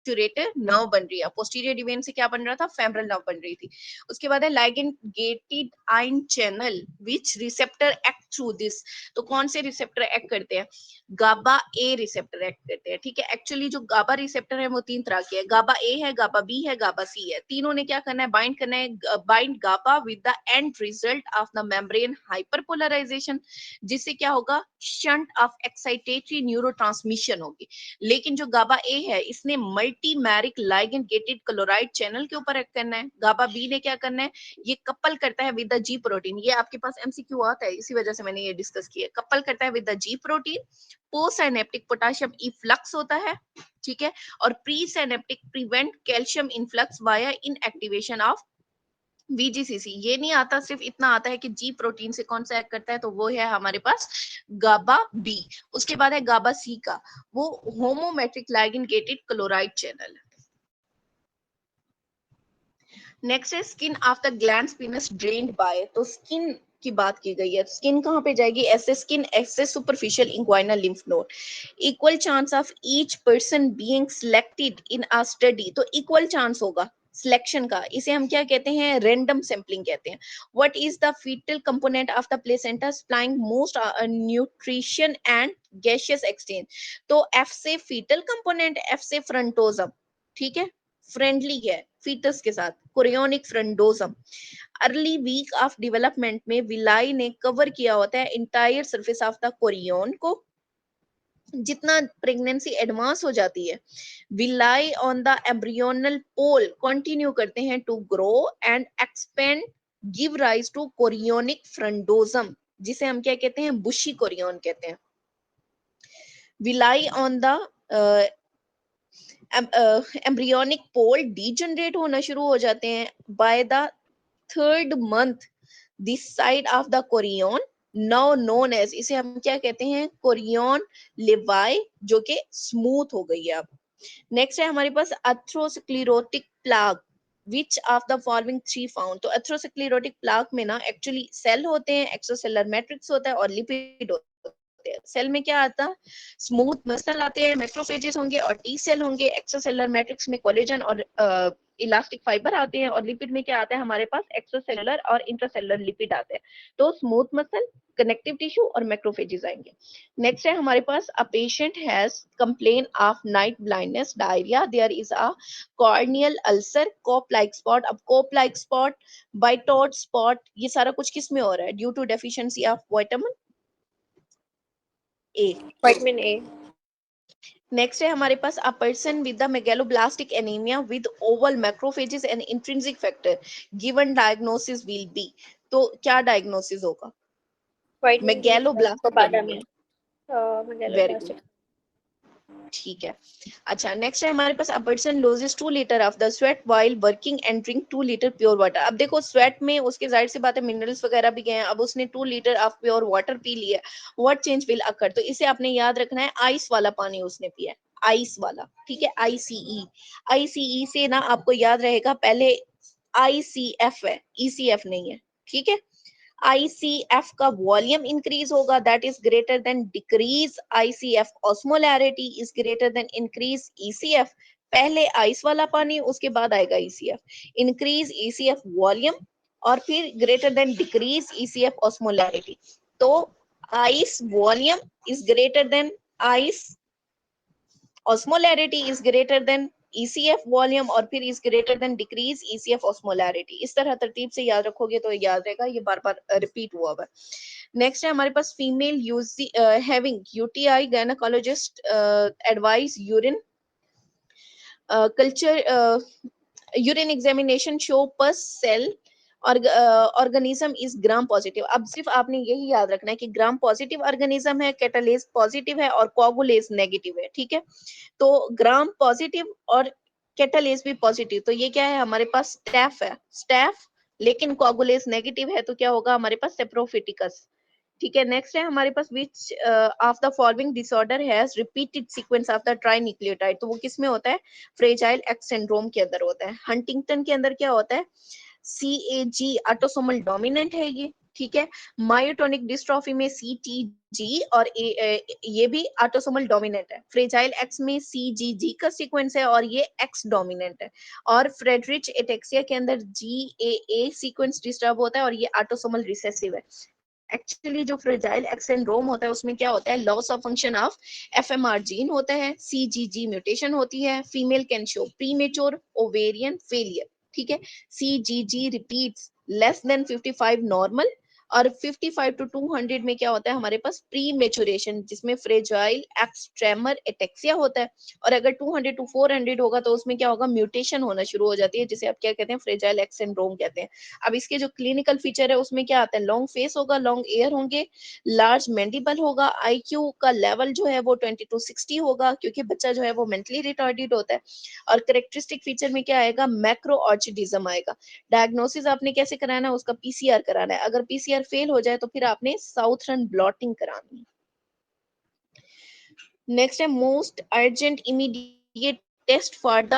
ऑब्टुरेटर नर्व बन रही है, पोस्टीरियर डिवेन से क्या बन रहा था, फेमरल नर्व बन रही थी। उसके बाद है ligand gated ion channel which receptor act through this. तो कौन से रिसेप्टर एक्ट करते हैं, गाबा ए रिसेप्टर एक्ट करते हैं, ठीक है। एक्चुअली जो गाबा रिसेप्टर है वो 3 तरह के है, गाबा ए है, गाबा बी है, गाबा सी है। तीनों ने क्या करना है, बाइंड करना है, bind GABA with the end result of the membrane hyperpolarisation, जिससे क्या होगा, शंट ऑफ एक्साइटेटरी न्यूरोट्रांसमिशन होगी। लेकिन जो गाबा ए है इसने मल्टीमेरिक लाइगेंड गेटेड क्लोराइड चैनल के ऊपर एक्ट करना है। गाबा बी ने क्या करना है, ये कपल करता है विद द जी प्रोटीन, ये आपके पास एमसीक्यू आता है, इसी वजह से मैंने ये डिस्कस किया, कपल करता है with the ji protein. Post synaptic potassium efflux होता है, ठीक है, और pre synaptic prevent calcium influx via inactivation of VGCC। ये नहीं आता, सिर्फ इतना आता है कि जी प्रोटीन से कौन सा एक्ट करता है, तो वो है हमारे पास गाबा बी। उसके बाद है गाबा सी का, वो homometric ligand gated chloride channel. Next है skin of the glands penis drained by, तो स्किन की बात की गई है, स्किन कहाँ पे जाएगी, ऐसे स्किन ऐसे superficial inguinal lymph node. Equal chance of each person being selected in a study, तो इक्वल चांस होगा सिलेक्शन का, इसे हम क्या कहते हैं, रैंडम सैंपलिंग कहते हैं। What is the fetal component of the placenta supplying most nutrition and gaseous exchange, तो एफ से फीटल कंपोनेंट, एफ से फ्रंटोजम, ठीक है, फ्रेंडली है फीटस के साथ, chorionic frondosum. Early week of development में विलाई ने कवर किया होता है entire surface of the chorion को। जितना प्रेगनेंसी एडवांस हो जाती है, villi on the embryonal pole continue करते हैं to grow and expand, give rise to chorionic frondosum, जिसे हम क्या कहते हैं, बुशी कोरियोन कहते हैं। Villi on the embryonic pole degenerate होना शुरू हो जाते हैं by the 3rd month this side of the chorion, now known as, इसे हम क्या कहते हैं, कोरियोन लिवाई, जो कि स्मूथ हो गई है अब। नेक्स्ट है हमारे पास atherosclerotic plaque, which of the following 3 found, तो अथ्रोस्क्लेरोटिक प्लाग में ना एक्चुअली सेल होते हैं, एक्स्ट्रासेलुलर मैट्रिक्स होता है और लिपिड होते हैं। सेल में क्या आता है, स्मूथ मसल आते हैं, मैक्रोफेजेस होंगे और टी सेल होंगे। एक्स्ट्रासेलुलर मैट्रिक्स में कोलेजन और इलास्टिक फाइबर आते हैं, और लिपिड में क्या आता है हमारे पास, एक्स्ट्रासेलुलर और इंट्रासेलुलर लिपिड आते हैं। तो स्मूथ मसल, कनेक्टिव टिश्यू और मैक्रोफेजेस आएंगे। नेक्स्ट है हमारे पास, a patient has complain of night blindness, diarrhoea, there is a corneal ulcer, cope like spot. अब cope like spot, Bitot spot, ये सारा कुछ किस में हो रहा है, due to deficiency of vitamin A. Vitamin A. Next है हमारे पास, a person with the megaloblastic anaemia with oval macrophages and intrinsic factor, given diagnosis will be, तो क्या डायग्नोसिस होगा, vitamin B megaloblastic cobalamin, anaemia. Very good, megaloblastic. ठीक है। अच्छा, next है हमारे पास, a person loses 2 litre of the sweat while working and drink 2 litre pure water. अब देखो स्वेट में उसके जाहिर सी बात है मिनरल्स वगैरह भी गए हैं, अब उसने 2 litre of pure water P लिया, व्हाट चेंज विल अकर, तो इसे आपने याद रखना है, आइस वाला पानी उसने पिया है, आइस वाला, ठीक है, आईसीई। आईसीई से ना आपको याद रहेगा, पहले आईसीएफ है, ईसीएफ नहीं है, ठीक है। ICF का वॉल्यूम इंक्रीज होगा, that is greater than decrease ICF, osmolarity is greater then increase ECF। पहले आइस वाला पानी, उसके बाद आएगा ECF, इंक्रीज ECF वॉल्यूम और फिर greater than decrease ECF osmolarity. तो ice volume is greater than ice, osmolarity is greater than ECF volume और फिर is greater than decrease ECF osmolarity। इस तरह तरतीब से याद रखोगे तो याद रहेगा, ये बार बार रिपीट हुआ हुआ है। नेक्स्ट है हमारे पास, female having UTI gynaecologist advice urine culture, urine examination show pus cell organism is gram positive. अब सिर्फ आपने यही याद रखना है कि ग्राम पॉजिटिव ऑर्गेनिज्म है, कैटालेज पॉजिटिव है और कोगुलेज नेगेटिव है, ठीक है। तो ग्राम पॉजिटिव और कैटालेज भी पॉजिटिव, तो ये क्या है हमारे पास, स्टैफ है, स्टैफ, लेकिन कोगुलेज नेगेटिव है, तो क्या होगा हमारे पास, सेप्रोफिटिकस, ठीक है। नेक्स्ट है हमारे पास, which of the following disorder has repeated sequence of the trinucleotide, तो वो किस में होता है, फ्रेजाइल एक्स सिंड्रोम के अंदर होता है। हंटिंगटन के अंदर क्या होता है, CAG ऑटोसोमल डोमिनेंट है ये, ठीक है। मायोटोनिक डिस्ट्रॉफी में CTG और ये भी ऑटोसोमल डोमिनेंट है। फ्रेजाइल एक्स में CGG का सीक्वेंस है और ये एक्स डोमिनेंट है। और फ्रेडरिच एटेक्सिया के अंदर GAA सीक्वेंस डिस्टर्ब होता है और ये ऑटोसोमल रिसेसिव है। एक्चुअली जो फ्रेजाइल एक्स सिंड्रोम होता है उसमें क्या होता है, loss of function of FMR gene होता है, CGG म्यूटेशन होती है, female can show premature ovarian failure, ठीक है। CGG repeats less than 55 normal, और 55 to 200 में क्या होता है हमारे पास प्री मेचुरेशन, जिसमें फ्रेजाइल एक्स ट्रेमर एटेक्सिया होता है। और अगर 200 to 400 होगा तो उसमें क्या होगा, म्यूटेशन होना शुरू हो जाती है, जिसे आप क्या कहते हैं, फ्रेजाइल एक्स सिंड्रोम कहते हैं। अब इसके जो क्लिनिकल फीचर है उसमें क्या आता है, लॉन्ग फेस होगा, लॉन्ग एयर होंगे, लार्ज मैंडिबल होगा, IQ का लेवल जो है वो 20 to 60 होगा, क्योंकि बच्चा जो है वो मेंटली रिटार्डेड होता है। और करेक्टरिस्टिक फीचर में क्या आएगा, मैक्रो ऑर्चिडिज्म आएगा। डायग्नोसिस आपने कैसे कराना है, उसका PCR कराना है। अगर PCR फेल हो जाए तो फिर आपने साउथर्न ब्लॉटिंग करानी है। नेक्स्ट है most urgent immediate test for the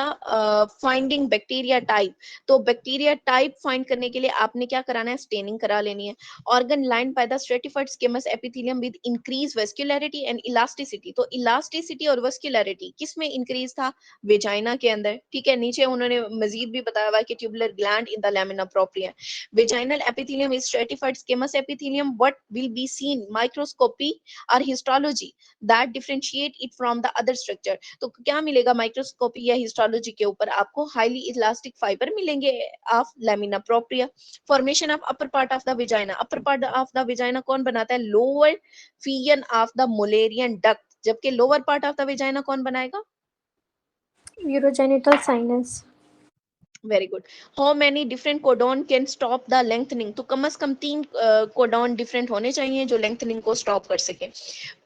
finding bacteria type. तो बैक्टीरिया टाइप फाइंड करने के लिए आपने क्या कराना है, स्टेनिंग करा लेनी है। Organ line by the stratified squamous epithelium with increase vascularity and elasticity. तो इलास्टिसिटी और वेस्कुलरिटी किस में इंक्रीज था, वेजाइना के अंदर, ठीक है। नीचे उन्होंने मजीद भी बताया हुआ कि tubular gland in the lamina propria. Vaginal epithelium is stratified squamous epithelium, what will be seen microscopy और histology that differentiate it from the other structure। तो क्या मिलेगा माइक्रोस्कोपी या हिस्टोलॉजी के ऊपर, आपको हाईली इलास्टिक फाइबर मिलेंगे of lamina propria. Formation of upper part of the vagina, upper part of the vagina कौन बनाता है, lower fusion of the Mullerian duct, जबकि lower part of the vagina कौन बनाएगा, urogenital sinus. Very good. How many different codon can stop the lengthening. तो कम से कम 3 codon different होने चाहिए जो लेंथनिंग को स्टॉप कर सके।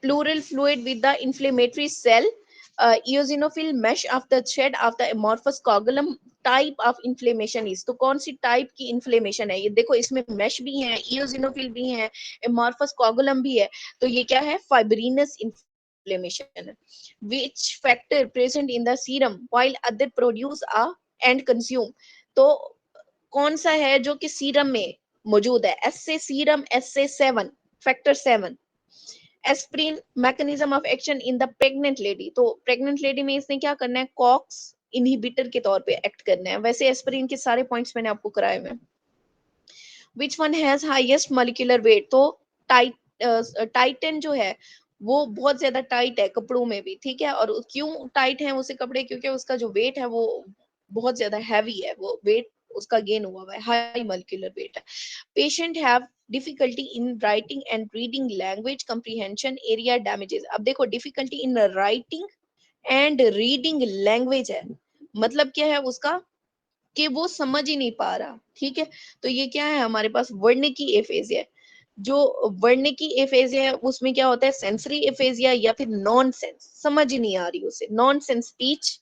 Pleural fluid with the inflammatory cell, eosinophil mesh of the shed of the amorphous coagulum, type of inflammation is. तो कौन सी टाइप की इन्फ्लेमेशन है, ये देखो इसमें मेश भी है, eosinophil भी है, amorphous coagulum भी है। तो ये क्या है, फाइब्रिनस इन्फ्लेमेशन है। which factor present in the serum while other produce a and consume। तो कौन सा है जो कि सीरम में मौजूद है, एस से सीरम, एस से 7, factor 7। Aspirin mechanism of action in the pregnant lady. तो प्रेग्नेंट लेडी में इसने क्या करना है, कॉक्स इनहिबिटर के तौर पे एक्ट करना है। वैसे एस्प्रिन के सारे पॉइंट्स मैंने आपको कराए हुए। Which one has highest molecular weight. तो टाइटन जो है वो बहुत ज्यादा टाइट है कपड़ों में भी, ठीक है। और क्यों टाइट है उसे कपड़े, क्योंकि उसका जो वेट है वो बहुत ज्यादा हैवी है, वो वेट उसका गेन हुआ है, हाई मॉलिक्यूलर वेट है। Patient have difficulty in writing and reading, language comprehension, area damages. अब देखो difficulty in writing and reading language है, मतलब क्या है उसका, कि वो समझ ही नहीं पा रहा, ठीक है। तो ये क्या है हमारे पास, वर्निकी एफेजिया। जो वर्निकी एफेजिया है उसमें क्या होता है, सेंसरी एफेजिया या फिर नॉन सेंस, समझ ही नहीं आ रही उसे, non sense speech.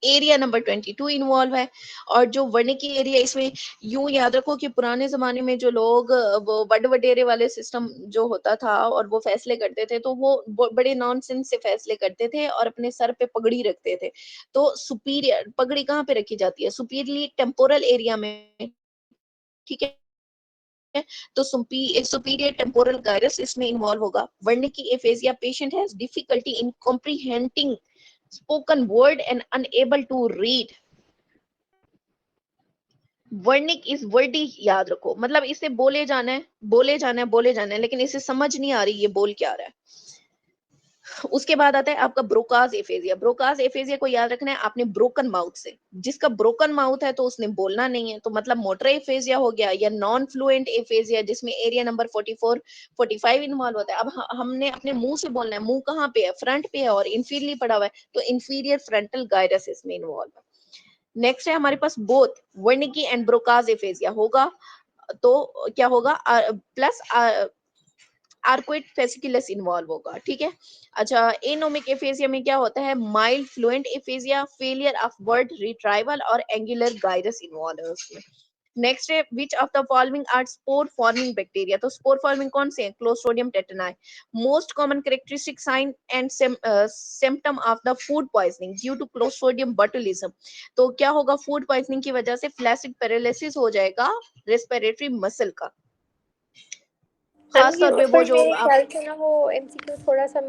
Area number 22 involve है। और जो वर्निकी एरिया, इसमें यूं याद रखो कि पुराने जमाने में जो लोग वो बड़ वडेरे वाले सिस्टम जो होता था और वो फैसले करते थे, तो वो बड़े नॉनसेंस से फैसले करते थे और अपने सर पे पगड़ी रखते थे। तो सुपीरियर पगड़ी कहाँ पे रखी जाती है, सुपीरियरली टेम्पोरल एरिया में, ठीक है। तो सुपीरियर टेम्पोरल गायरस इसमें इन्वॉल्व होगा। Wernicke aphasia, patient has difficulty in comprehending spoken word and unable to read। Wernicke is wordy याद रखो, मतलब इसे बोले जाना है, बोले जाना है, बोले जाना है, लेकिन इसे समझ नहीं आ रही ये बोल क्या रहा है। उसके बाद आता है आपका ब्रोकाज एफेजिया। ब्रोकाज एफेजिया को याद रखना है आपने ब्रोकन माउथ से, जिसका ब्रोकन माउथ है तो उसने बोलना नहीं है, तो मतलब मोटर एफेजिया हो गया, या नॉन फ्लुएंट एफेजिया जिसमें एरिया नंबर 44 45 इन्वॉल्व होता है। अब हमने अपने मुंह से बोलना है, मुंह कहाँ पे है, फ्रंट पे है और इंफीरियरली पड़ा हुआ है, तो इंफीरियर फ्रंटल गायरस इसमें इन्वॉल्व है। नेक्स्ट है हमारे पास बोथ वर्निकी एंड ब्रोकाज एफेजिया होगा, तो क्या होगा, प्लस आर्कोइड फेसिकुलस इन्वॉल्व होगा, ठीक है। अच्छा, एनोमिक एफेजिया में क्या होता है, mild fluent aphasia, failure of word retrieval और एंगुलर गाइरस इन्वॉल्व है उसमें। नेक्स्ट है which of the following are spore forming bacteria. तो स्पोर फॉर्मिंग कौन से हैं, clostridium tetani. Most common characteristic sign and symptom of the food poisoning due to clostridium botulism. तो क्या होगा, फूड पॉइजनिंग की वजह से फ्लैसिड पैरालिसिस हो जाएगा रेस्पिरेटरी मसल का। खास तौर पे वो जो मेरे आप ख्याल से ना वो एमसीक्यू थोड़ा सा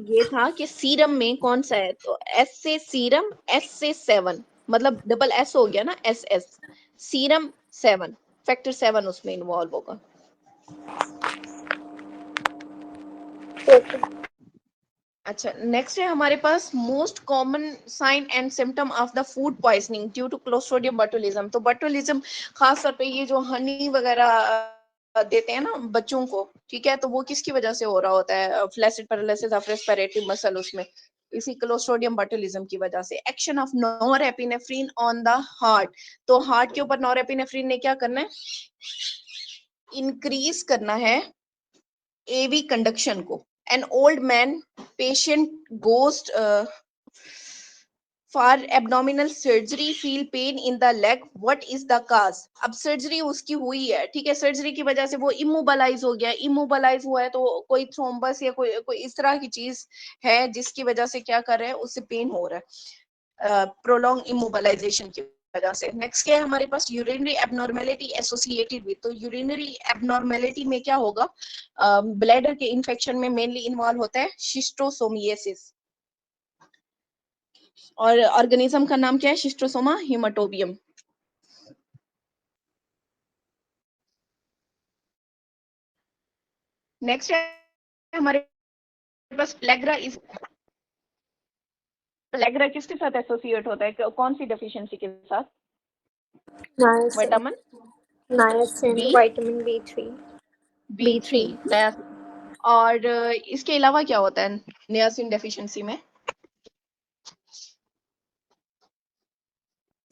ये था कि सीरम में कौन सा है, तो एस से सीरम, एस से 7, मतलब डबल एस हो गया ना, एस एस, सीरम 7, फैक्टर 7 उसमें इन्वॉल्व होगा। अच्छा, नेक्स्ट है हमारे पास most common sign and symptom of the food poisoning due to clostridium botulism. तो बोटुलिज्म खास तौर पे ये जो हनी वगैरह देते हैं ना बच्चों को, ठीक है, तो वो किसकी वजह से हो रहा होता है, flaccid paralysis of respiratory muscle, उसमें इसी क्लोस्ट्रिडियम बोटुलिज्म की वजह से। Action of norepinephrine on the heart, तो हार्ट के ऊपर नॉरएपिनेफ्रिन ने क्या करना है, इंक्रीज करना है AV कंडक्शन को। An old man patient goes for abdominal surgery, feel pain in the leg, what is the cause? अब सर्जरी उसकी हुई है, ठीक है, सर्जरी की वजह से वो इमोबलाइज हो गया, इमोबलाइज हुआ है तो कोई थ्रोम्बस या कोई इस तरह की चीज है जिसकी वजह से क्या कर रहे हैं, उससे पेन हो रहा है, प्रोलॉन्ग इमोबलाइजेशन की वजह से। नेक्स्ट क्या है हमारे पास, यूरिनरी एबनॉर्मेलिटी एसोसिएटेड विद, तो यूरिनरी एबनॉर्मेलिटी में क्या होगा, ब्लैडर के इन्फेक्शन में मेनली इन्वॉल्व होता है शिस्टोसोमियासिस, और ऑर्गेनिज्म का नाम क्या है, शिस्टोसोमा हिमाटोबियम। नेक्स्ट है हमारे पास प्लेग्रा। इस प्लेग्रा किसके साथ एसोसिएट होता है, कौन सी डेफिशिएंसी के साथ, niacin, vitamin niacin, B, vitamin B3, B3 B3. नया, और इसके अलावा क्या होता है नियासिन डेफिशिएंसी में,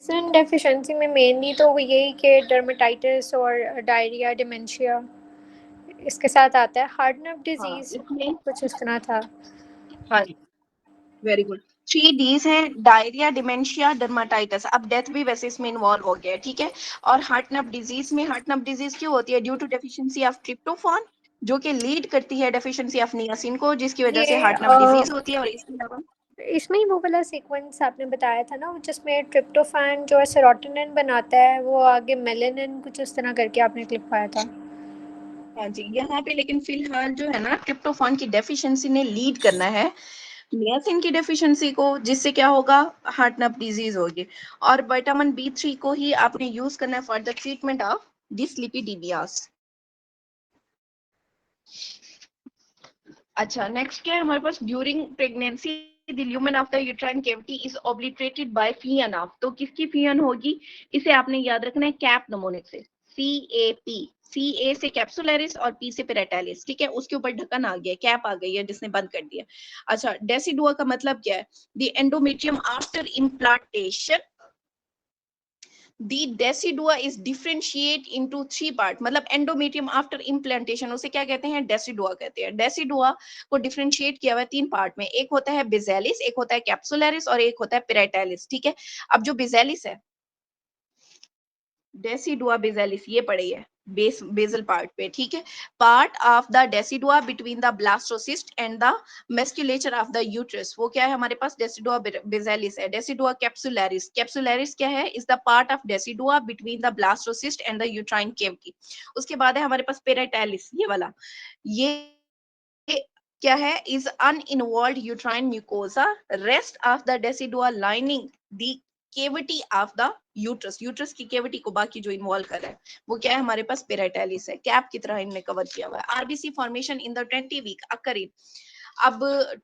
नियासिन डेफिशिएंसी में मेनली तो यही कि डर्मेटाइटिस और डायरिया, डिमेंशिया इसके साथ आता है, हार्ट नर्व हाँ डिजीज इसमें, कुछ इस तरह था। हाँ वेरी गुड, 3 Ds है, डायरिया, डिमेंशिया, डर्माटाइटिस। अब डेथ भी वैसे इसमें इन्वॉल्व हो गया है, ठीक है। और हार्ट नर्व डिजीज में, हार्ट नर्व डिजीज क्यों होती है, due to deficiency of tryptophan, जो कि लीड करती है डेफिशिएंसी ऑफ नियासिन को, जिसकी वजह से ये हार्ट नर्व डिजीज होती है। और इसके अलावा इसमें ही वो वाला सीक्वेंस आपने बताया था ना जिसमें ट्रिप्टोफैन जो है सेरोटोनिन बनाता है, वो आगे मेलेनिन कुछ इस तरह करके आपने क्लिक पाया था। हाँ जी, यहाँ पे लेकिन फिलहाल जो है ना, ट्रिप्टोफान की डेफिशिएंसी ने लीड करना है नियासिन की डेफिशिएंसी को, जिससे क्या होगा, हार्ट नर्व डिजीज होगी। और विटामिन B3 को ही आपने यूज करना है for the treatment of dyslipidaemias. अच्छा, नेक्स्ट क्या है हमारे पास, during pregnancy the lumen of the uterine cavity is obliterated by fusion of, तो किसकी फियन होगी, इसे आपने याद रखना है कैप नमोनिक से, CAP, CA से कैप्सुलरिस और P से पेराटालिस, ठीक है, उसके ऊपर ढक्कन आ गया, कैप आ गई है जिसने बंद कर दिया। अच्छा, डेसिडुआ का मतलब क्या है, the endometrium after implantation, The decidua is differentiate into 3 part, मतलब एंडोमेट्रियम आफ्टर इम्प्लांटेशन उसे क्या कहते हैं, डेसिडुआ कहते हैं। डेसिडुआ को डिफरेंशिएट किया हुआ है 3 पार्ट में, एक होता है बेजेलिस, एक होता है कैप्सुलरिस और एक होता है पेराटालिस, ठीक है। अब जो बेजेलिस है, डेसिडुआ बेजेलिस, ये पड़ी है बेसल पार्ट पे, ठीक है, part of the decidua between the blastocyst and the musculature of the uterus, वो क्या है हमारे पास, डेसिडुआ बेजेलिस है। डेसिडुआ कैप्सुलरिस, कैप्सुलरिस क्या है, is the part of decidua between the blastocyst and the uterine cavity. उसके बाद है हमारे पास पेराटालिस, ये वाला, ये क्या है, is uninvolved uterine mucosa, rest of the decidua lining the cavity of the uterus, uterus की केविटी को बाकी जो इन्वॉल्व कर रहा है वो क्या है हमारे पास, पेराटालिस है। कैप की तरह इनने कवर किया हुआ है। RBC formation in the 20 week occur in, अब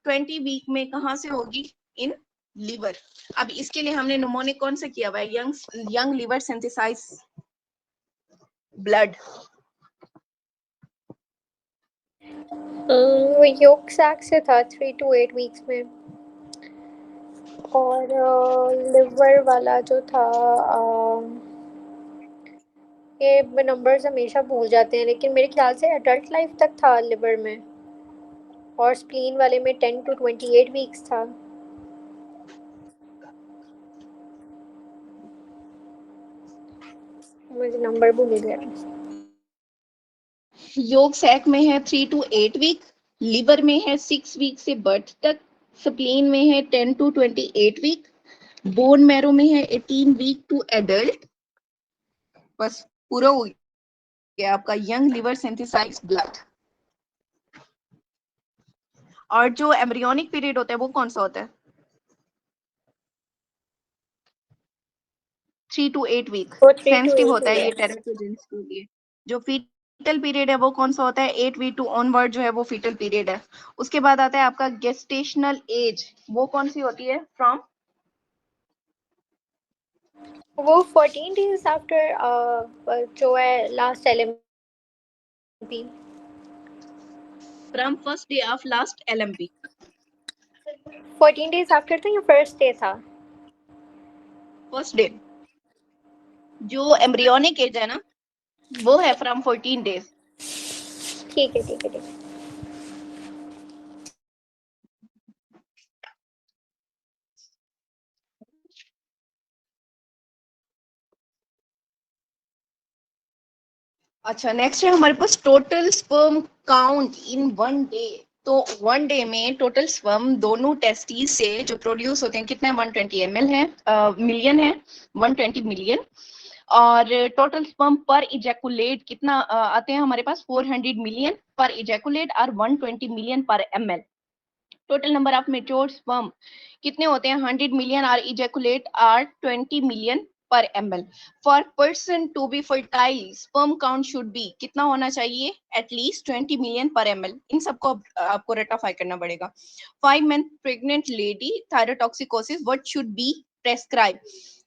20 वीक में कहां से होगी, इन लीवर। अब इसके लिए हमने निमोनिक कौन सा किया हुआ है, यंग लीवर सिंथेसाइज ब्लड, वो योग सैक से था 3 to 8 वीक्स में। और लिवर वाला जो था, ये नंबर्स हमेशा भूल जाते हैं, लेकिन मेरे ख्याल से एडल्ट लाइफ तक था लिवर में, और स्प्लीन वाले में 10 to 28 वीक्स था। मुझे नंबर भूल गया। योग सैक में है 3 to 8 वीक, लिवर में है 6 वीक से बर्थ तक, स्प्लीन में है 10 to 28 वीक, बोन मैरो में है 18 वीक टू एडल्ट। बस पूरा हो गया आपका यंग लिवर सिंथेसाइज ब्लड। और जो एम्ब्रियोनिक पीरियड होता है वो कौन सा होता है? 3 to 8 वीक। वो 3 to सेंसिटिव 8 होता है ये weeks। टेराटोजेंस के लिए। जो फीटल पीरियड है वो कौन सा होता है? 8 वीक टू ऑनवर्ड जो है वो फीटल पीरियड है। उसके बाद आता है आपका गेस्टेशनल एज, वो कौन सी होती है? फ्रॉम वो 14 days आफ्टर जो है last LMP। From first day of last LMP। 14 days after था या फर्स्ट डे था? First day. जो एम्ब्रियोनिक एज है ना वो है फ्रॉम 14 डेज। ठीक है ठीक है ठीक है। अच्छा, नेक्स्ट है हमारे पास total sperm count in 1 day. तो 1 डे में टोटल स्पर्म दोनों टेस्टिस से जो प्रोड्यूस होते हैं कितना है? 120 ml है, मिलियन है, 120 मिलियन। और टोटल स्पर्म पर इजैकुलेट कितना आते हैं हमारे पास? 400 मिलियन पर इजैकुलेट और 120 मिलियन पर ml। Total number of mature sperm कितने होते हैं? 100 मिलियन और इजैकुलेट आर 20 मिलियन पर ml। For person to be fertile sperm count should be कितना होना चाहिए? एटलीस्ट 20 मिलियन पर ml। इन सबको आपको रेटाफाई करना पड़ेगा। 5 month pregnant lady thyrotoxicosis what should be prescribe?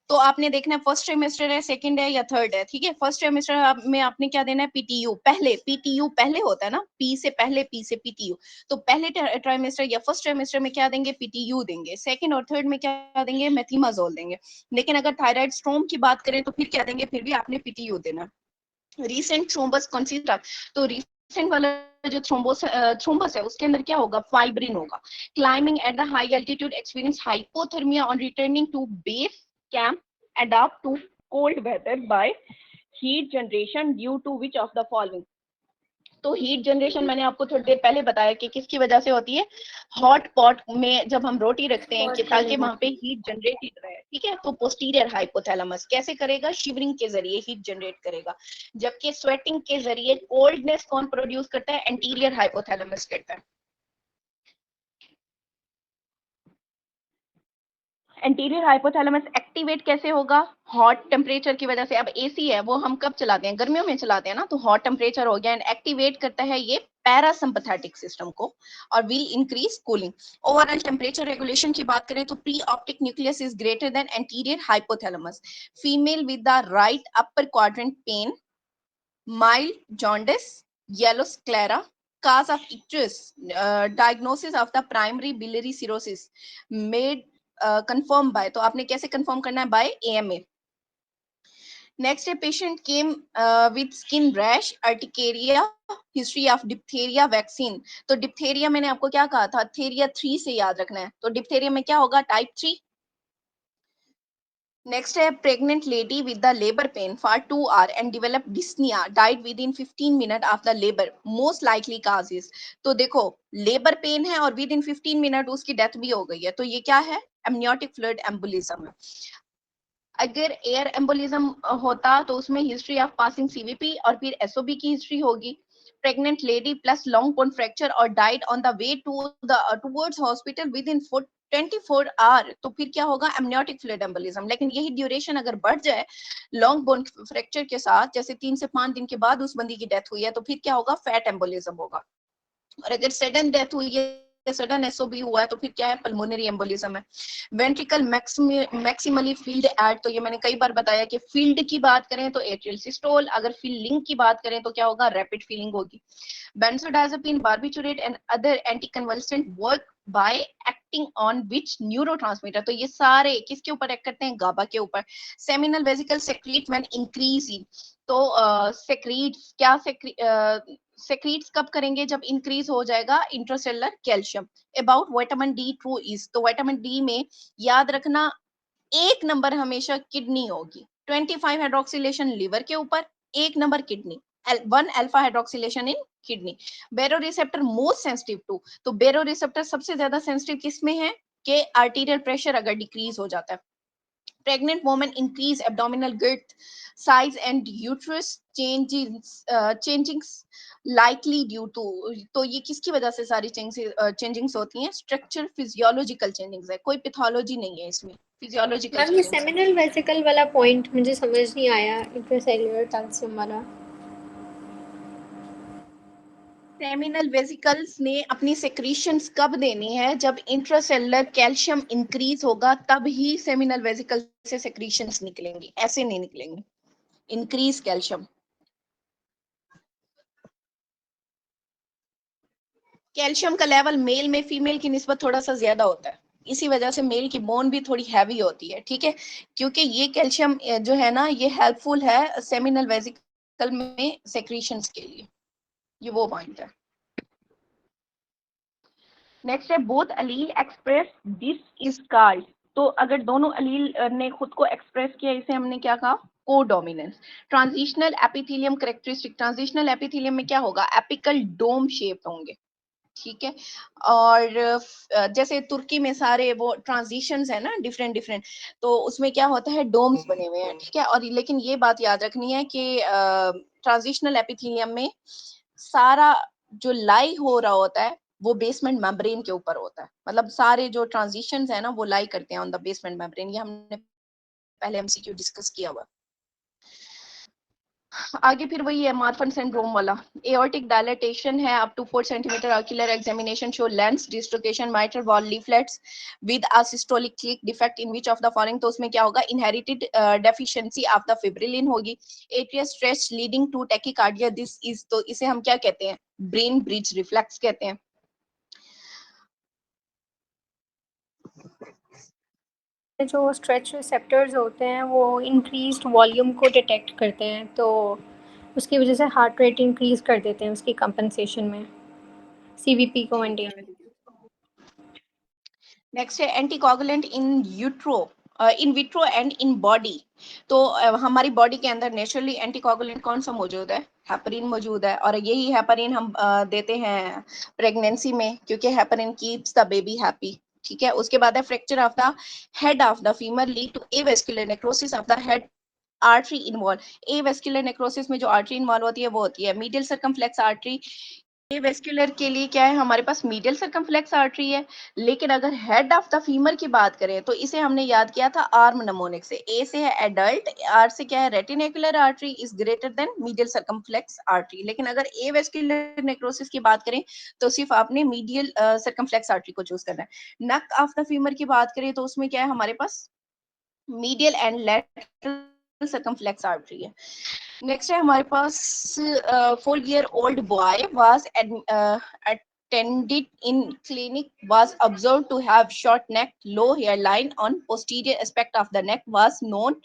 तो आपने देखना है फर्स्ट ट्राइमेस्टर है, सेकंड है या थर्ड है। ठीक है, फर्स्ट ट्राइमेस्टर में आपने क्या देना है? पीटीयू पहले। पीटीयू पहले होता है ना, पी से पहले, पी से पीटीयू। तो पहले ट्राइमेस्टर या फर्स्ट ट्राइमेस्टर में क्या देंगे? पीटीयू देंगे। सेकंड और थर्ड में क्या देंगे? मेथिमाजोल देंगे। लेकिन अगर थायराइड स्ट्रोम की बात करें तो फिर क्या देंगे? फिर भी आपने पीटीयू देना। रिसेंट थ्रोम्बस कंसिस्टेंट, तो रिसेंट वाला जो थ्रोम्बस है उसके अंदर क्या होगा? फाइब्रिन होगा। Climbing at the high altitude experience hypothermia on returning to base camp adopt to cold weather by heat generation due to which of the following? तो हीट जनरेशन मैंने आपको थोड़ी देर पहले बताया कि किसकी वजह से होती है? हॉट पॉट में जब हम रोटी रखते हैं कि ताकि वहां पे हीट जनरेट रहे। ठीक है, तो पोस्टीरियर हाइपोथैलेमस कैसे करेगा? शिवरिंग के जरिए हीट जनरेट करेगा। जबकि स्वेटिंग के जरिए कोल्डनेस कौन प्रोड्यूस करता है? एंटीरियर हाइपोथैलेमस करता है। एंटीरियर हाइपोथैलेमस एक्टिवेट कैसे होगा? हॉट टेम्परेचर की वजह से। अब एसी है वो हम कब चलाते हैं? गर्मियों में चलाते हैं ना, तो हॉट टेम्परेचर हो गया एंड एक्टिवेट करता है ये पैरासिम्पैथेटिक सिस्टम को और will increase cooling. Overall temperature regulation की बात करें तो pre optic nucleus is greater then anterior hypothalamus. Female with the right upper quadrant pen, mild jaundice, yellow sclera, cause of ictus, diagnosis of the primary biliary cirrhosis made confirmed by, तो आपने कैसे confirm करना है? By AMA। Next है patient came with skin rash, urticaria, history of diphtheria vaccine. तो diphtheria मैंने आपको क्या कहा था? थेरिया 3 से याद रखना है। तो डिप्थेरिया में क्या होगा? टाइप 3। नेक्स्ट है pregnant lady with the labour pain for 2 hours and develop dyspnoea died within 15 minute of the labour, most likely causes. तो देखो लेबर पेन है और विद इन 15 मिनट उसकी डेथ भी हो गई है, तो ये क्या है? एमनियोटिक फ्लूइड एम्बोलिज्म है। अगर एयर एम्बोलिज्म होता तो उसमें हिस्ट्री ऑफ पासिंग सीवीपी और फिर एसओबी की हिस्ट्री होगी। Pregnant lady plus long bone fracture और died on the way to the towards hospital within 24 hour, तो फिर क्या होगा? Amniotic fluid embolism. लेकिन यही ड्यूरेशन अगर बढ़ जाए लॉन्ग बोन फ्रैक्चर के साथ, जैसे 3 से 5 दिन के बाद उस बंदी की डेथ हुई है, तो फिर क्या होगा? फैट एम्बोलिज्म होगा। और अगर सडन डेथ हुई है, सडन एसओबी हुआ है, तो फिर क्या है? पल्मोनरी एम्बोलिज्म है। वेंट्रिकल मैक्सिमली फील्ड एट, तो ये मैंने कई बार बताया कि फील्ड की बात करें तो एट्रियल सिस्टोल, अगर फीलिंग की बात करें तो क्या होगा? रैपिड फीलिंग होगी। Benzodiazepine, barbiturate and other anticonvulsant work by acting on which neurotransmitter, तो ये सारे किसके ऊपर एक्ट करते हैं? गाबा के ऊपर। Seminal vesicle secrete when increasing, तो सेक्रीट्स क्या सेक्रीट्स कब करेंगे? जब इंक्रीज हो जाएगा intracellular calcium. About vitamin D true is, तो विटामिन डी में याद रखना एक नंबर हमेशा किडनी होगी। 25 हाइड्रोक्सिलेशन लिवर के ऊपर, एक नंबर किडनी, 1 अल्फा हाइड्रोक्सिलेशन इन किडनी। बेरो रिसेप्टर मोस्ट सेंसिटिव टू, तो बेरो रिसेप्टर सबसे ज्यादा सेंसिटिव किस में है? कि आर्टीरियल प्रेशर अगर डिक्रीज हो जाता है। pregnant women increase abdominal girth, size and uterus changing likely due to, तो ये किसकी वजह से सारी चेंजिंग्स होती हैं? स्ट्रक्चर फिजियोलॉजिकल चेंजिंग्स है, कोई पैथोलॉजी नहीं है इसमें, फिजियोलॉजिकल मैम ये चेंजिंग्स है। सेमिनल वेसिकल वाला पॉइंट मुझे समझ नहीं आया, इंट्रासेल्युलर कैल्शियम वाला। सेमिनल वेसिकल्स ने अपनी सेक्रीशंस कब देनी है? जब इंट्रासेलुलर कैल्शियम इंक्रीज होगा तब ही सेमिनल वेसिकल से सेक्रीशंस निकलेंगी, ऐसे नहीं निकलेंगी। इंक्रीज कैल्शियम, कैल्शियम का लेवल मेल में फीमेल की निस्बत थोड़ा सा ज्यादा होता है, इसी वजह से मेल की बोन भी थोड़ी हैवी होती है, ठीक है, क्योंकि ये कैल्शियम जो है ना ये हेल्पफुल है सेमिनल वेसिकल में सेक्रीशंस के लिए, ये वो पॉइंट है। नेक्स्ट है both allele express this is called, तो अगर दोनों अलील ने खुद को एक्सप्रेस किया इसे हमने क्या कहा? Codominance. Transitional epithelium characteristic, transitional epithelium में क्या होगा? एपिकल डोम शेप होंगे, ठीक है, और जैसे तुर्की में सारे वो ट्रांजिशंस है ना डिफरेंट डिफरेंट, तो उसमें क्या होता है? डोम्स बने हुए हैं, ठीक है, और लेकिन ये बात याद रखनी है कि ट्रांजिशनल एपिथेलियम में सारा जो लाई हो रहा होता है वो बेसमेंट मेम्ब्रेन के ऊपर होता है, मतलब सारे जो ट्रांजिशंस है ना वो लाई करते हैं ऑन द बेसमेंट मेम्ब्रेन, ये हमने पहले एमसीक्यू डिस्कस किया हुआ। आगे फिर वही है मार्फन सिंड्रोम वाला, एओर्टिक डायलेटेशन है up to 4 centimetre, ocular examination show lens dislocation mitral wall leaflets with a systolic click defect in which of the following, तो उसमें क्या होगा? Inherited deficiency of the fibrillin होगी, atrial stretch leading to tachycardia, this is, तो इसे हम क्या कहते हैं? ब्रेन ब्रिज रिफ्लेक्स कहते हैं। जो स्ट्रेच रिसेप्टर्स होते हैं वो इंक्रीज्ड वॉल्यूम को डिटेक्ट करते हैं, तो उसकी वजह से हार्ट रेट इंक्रीज कर देते हैं उसकी कंपनसेशन में, सीवीपी को मेंटेन। नेक्स्ट है anticoagulant in utero, in vitro and in body, तो हमारी बॉडी के अंदर नेचुरली एंटीकोगुलेंट कौन सा मौजूद है? हेपरिन मौजूद है, और यही हेपरिन हम देते हैं प्रेगनेंसी में, क्योंकि heparin keeps the baby happy, ठीक है। उसके बाद है fracture of the head of the femur lead to avascular necrosis of the head artery involve. Avascular necrosis में जो आर्टरी इन्वॉल्व होती है वो होती है मीडियल सर्कमफ्लेक्स आर्टरी। वेस्कुलर के लिए क्या है? हमारे पास मीडियल सर्कमफ्लेक्स आर्टरी है, लेकिन अगर हेड ऑफ द फीमर की बात करें तो इसे हमने याद किया था आर्म नमोनिक से। ए से है एडल्ट, आर से क्या है? Retinacular artery is greater than medial circumflex artery. लेकिन अगर ए वेस्कुलर नेक्रोसिस की बात करें तो सिर्फ आपने मीडियल सर्कमफ्लेक्स आर्टरी को चूज करना है। नक ऑफ द फीमर की बात करें तो उसमें क्या है हमारे पास? Medial and lateral circumflex artery है। नेक्स्ट है हमारे पास 4-year old boy was attended in clinic, was observed to have short neck, low hairline on posterior aspect of the neck, was known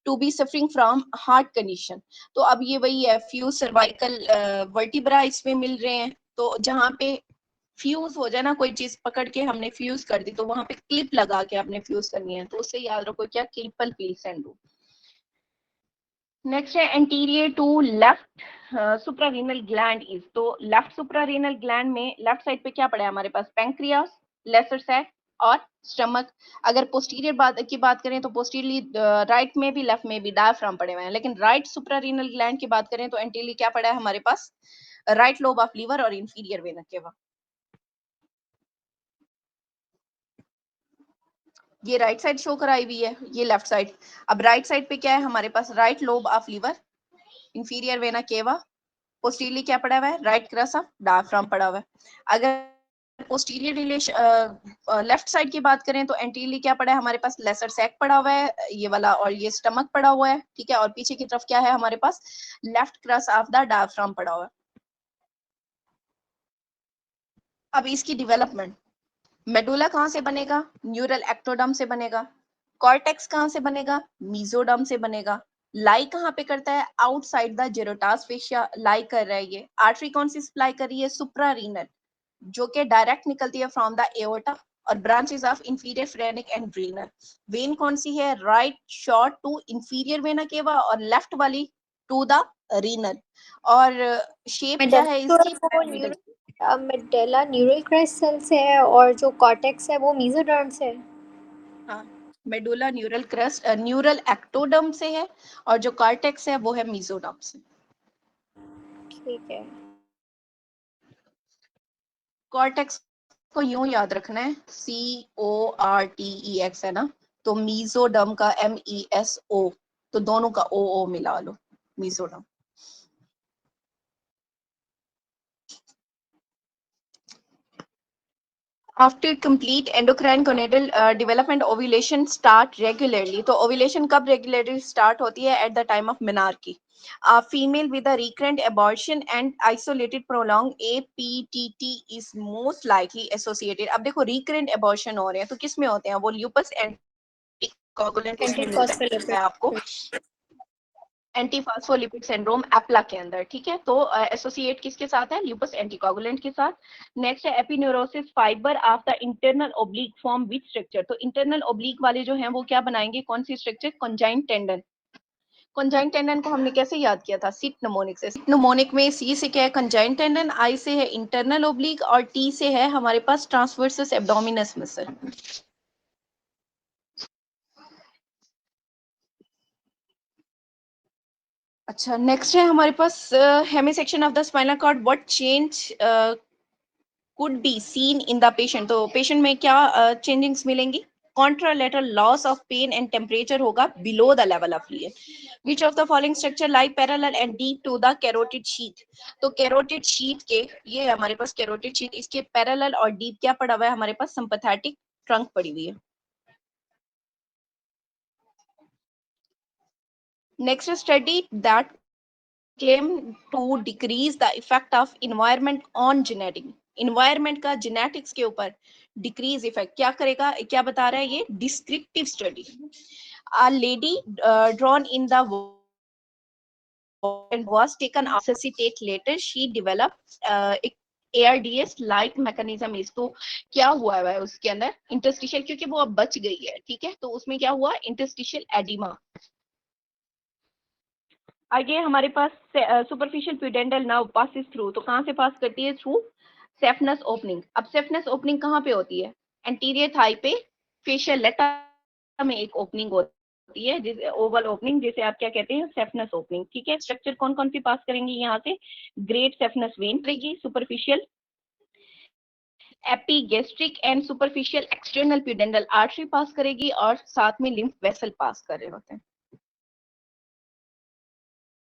to be suffering from heart condition। तो अब ये वही है fuse cervical vertebra इसमें मिल रहे हैं, तो जहाँ पे फ्यूज हो जाए ना कोई चीज पकड़ के हमने फ्यूज कर दी तो वहां पे क्लिप लगा के आपने फ्यूज करनी है, तो उससे याद रखो क्या? Klippel Feil syndrome. नेक्स्ट है anterior to left suprarenal gland is, तो लेफ्ट सुप्रारीनल ग्लैंड में लेफ्ट साइड पे क्या पड़ा है हमारे पास? पैंक्रियास, लेसर सैक और स्टमक। अगर पोस्टीरियर की बात करें तो पोस्टीरियरली राइट में भी लेफ्ट में भी डायफ्राम पड़े हुए हैं, लेकिन राइट सुप्रारीनल ग्लैंड की बात करें तो एंटीरियरली क्या पड़ा है हमारे पास? राइट लोब ऑफ लीवर और इंफीरियर वेना केवा। ये राइट साइड शो कराई हुई है, ये लेफ्ट साइड। अब राइट साइड पे क्या है हमारे पास? Right lobe of liver, inferior vena cava, posteriorly क्या पड़ा हुआ है? राइट क्रस ऑफ डायफ्राम पड़ा हुआ है। अगर पोस्टीरियर रिलेशन लेफ्ट साइड की बात करें तो एंटीरियरली क्या पड़ा है हमारे पास? लेसर सैक पड़ा हुआ है ये वाला, और ये स्टमक पड़ा हुआ है, ठीक है, और पीछे की तरफ क्या है हमारे पास? Left crus of the diaphragm पड़ा हुआ है। अब इसकी डेवलपमेंट, मेडुला कहाँ से बनेगा? न्यूरल एक्टोडर्म से बनेगा। कॉर्टेक्स कहाँ से बनेगा? मीजोडर्म से बनेगा। लाई कहाँ पे करता है? आउटसाइड द जेरोटास फेशिया लाई कर रहा है ये। आर्टरी कौन सी सप्लाई कर रही है? सुप्रारीनल, जो कि डायरेक्ट निकलती है फ्रॉम द एओर्टा, और branches of inferior phrenic and renal. Vein कौन सी है? Right short to inferior vena cava और लेफ्ट वाली टू द रीनल। और शेप क्या है इसकी? Pyramidal. Medulla neural crest cell से है और जो कॉर्टेक्स है वो मेसोडर्म से है। हाँ, medulla neural crest neural ectoderm से है, और जो कॉर्टेक्स है वो है मेसोडर्म से। ठीक है। कॉर्टेक्स को यूं याद रखना है, CORTEX है ना, तो मेसोडर्म का MESO, तो दोनों का O मिला लो, mesoderm. After complete endocrine gonadal development, ovulation start regularly. तो ovulation कब regularly start होती है? At the time of menarche. A female with a recurrent abortion and isolated prolonged APTT is most likely associated. अब देखो recurrent abortion हो रहे हैं तो किस में होते हैं? वो lupus anticoagulant उसमें मिलता है आपको, एंटीफॉस्फोलिपिड सिंड्रोम एप्ला के अंदर, ठीक है। तो एसोसिएट किसके साथ है? ल्यूपस एंटीकोगुलेंट के साथ। नेक्स्ट है aponeurosis fibre of the internal oblique form which structure. तो इंटरनल ओब्लिक वाले जो हैं वो क्या बनाएंगे? कौन सी structure? Conjoint tendon. Conjoint tendon को हमने कैसे याद किया था? सिट निमोनिक से। सिट निमोनिक में सी से क्या है? कंजाइन टेंडन, आई से है इंटरनल ओब्लिक, और टी से है हमारे पास ट्रांसवर्सस एब्डोमिनस मसल। अच्छा, नेक्स्ट है हमारे पास hemisection of the spinal cord, what change could be seen in the patient। तो पेशेंट में क्या चेंजिंग्स मिलेंगी? Contralateral loss of pain and temperature होगा below the level of ear। Which of the following structure lie parallel and deep to the carotid sheath? तो carotid sheath के, ये हमारे पास carotid sheath, इसके parallel और deep क्या पड़ा हुआ है हमारे पास? sympathetic trunk पड़ी हुई है। Next study that claim to decrease the effect of environment on genetic। environment का genetics के ऊपर decrease effect क्या करेगा? क्या बता रहा है ये? descriptive study। a lady drawn in the and was taken resuscitate later she developed ARDS like mechanism is। तो क्या हुआ है उसके अंदर? इंटरस्टिशियल, क्योंकि वो अब बच गई है, ठीक है, तो उसमें क्या हुआ? Interstitial oedema. आगे हमारे पास superficial pudendal nerve passes through. तो कहाँ से पास करती है? Through saphenous opening. अब सेफनस ओपनिंग कहाँ पे होती है? एंटीरियर थाई पे, फेशियल लेटा में एक ओपनिंग होती है, जिसे ओवल ओपनिंग, जिसे आप क्या कहते हैं? सेफनस ओपनिंग, ठीक है। स्ट्रक्चर कौन कौन सी पास करेंगी यहाँ से? ग्रेट सेफनस वेन करेगी, superficial epigastric and superficial external pudendal artery pass करेगी, और साथ में लिम्फ वेसल पास कर रहे होते हैं।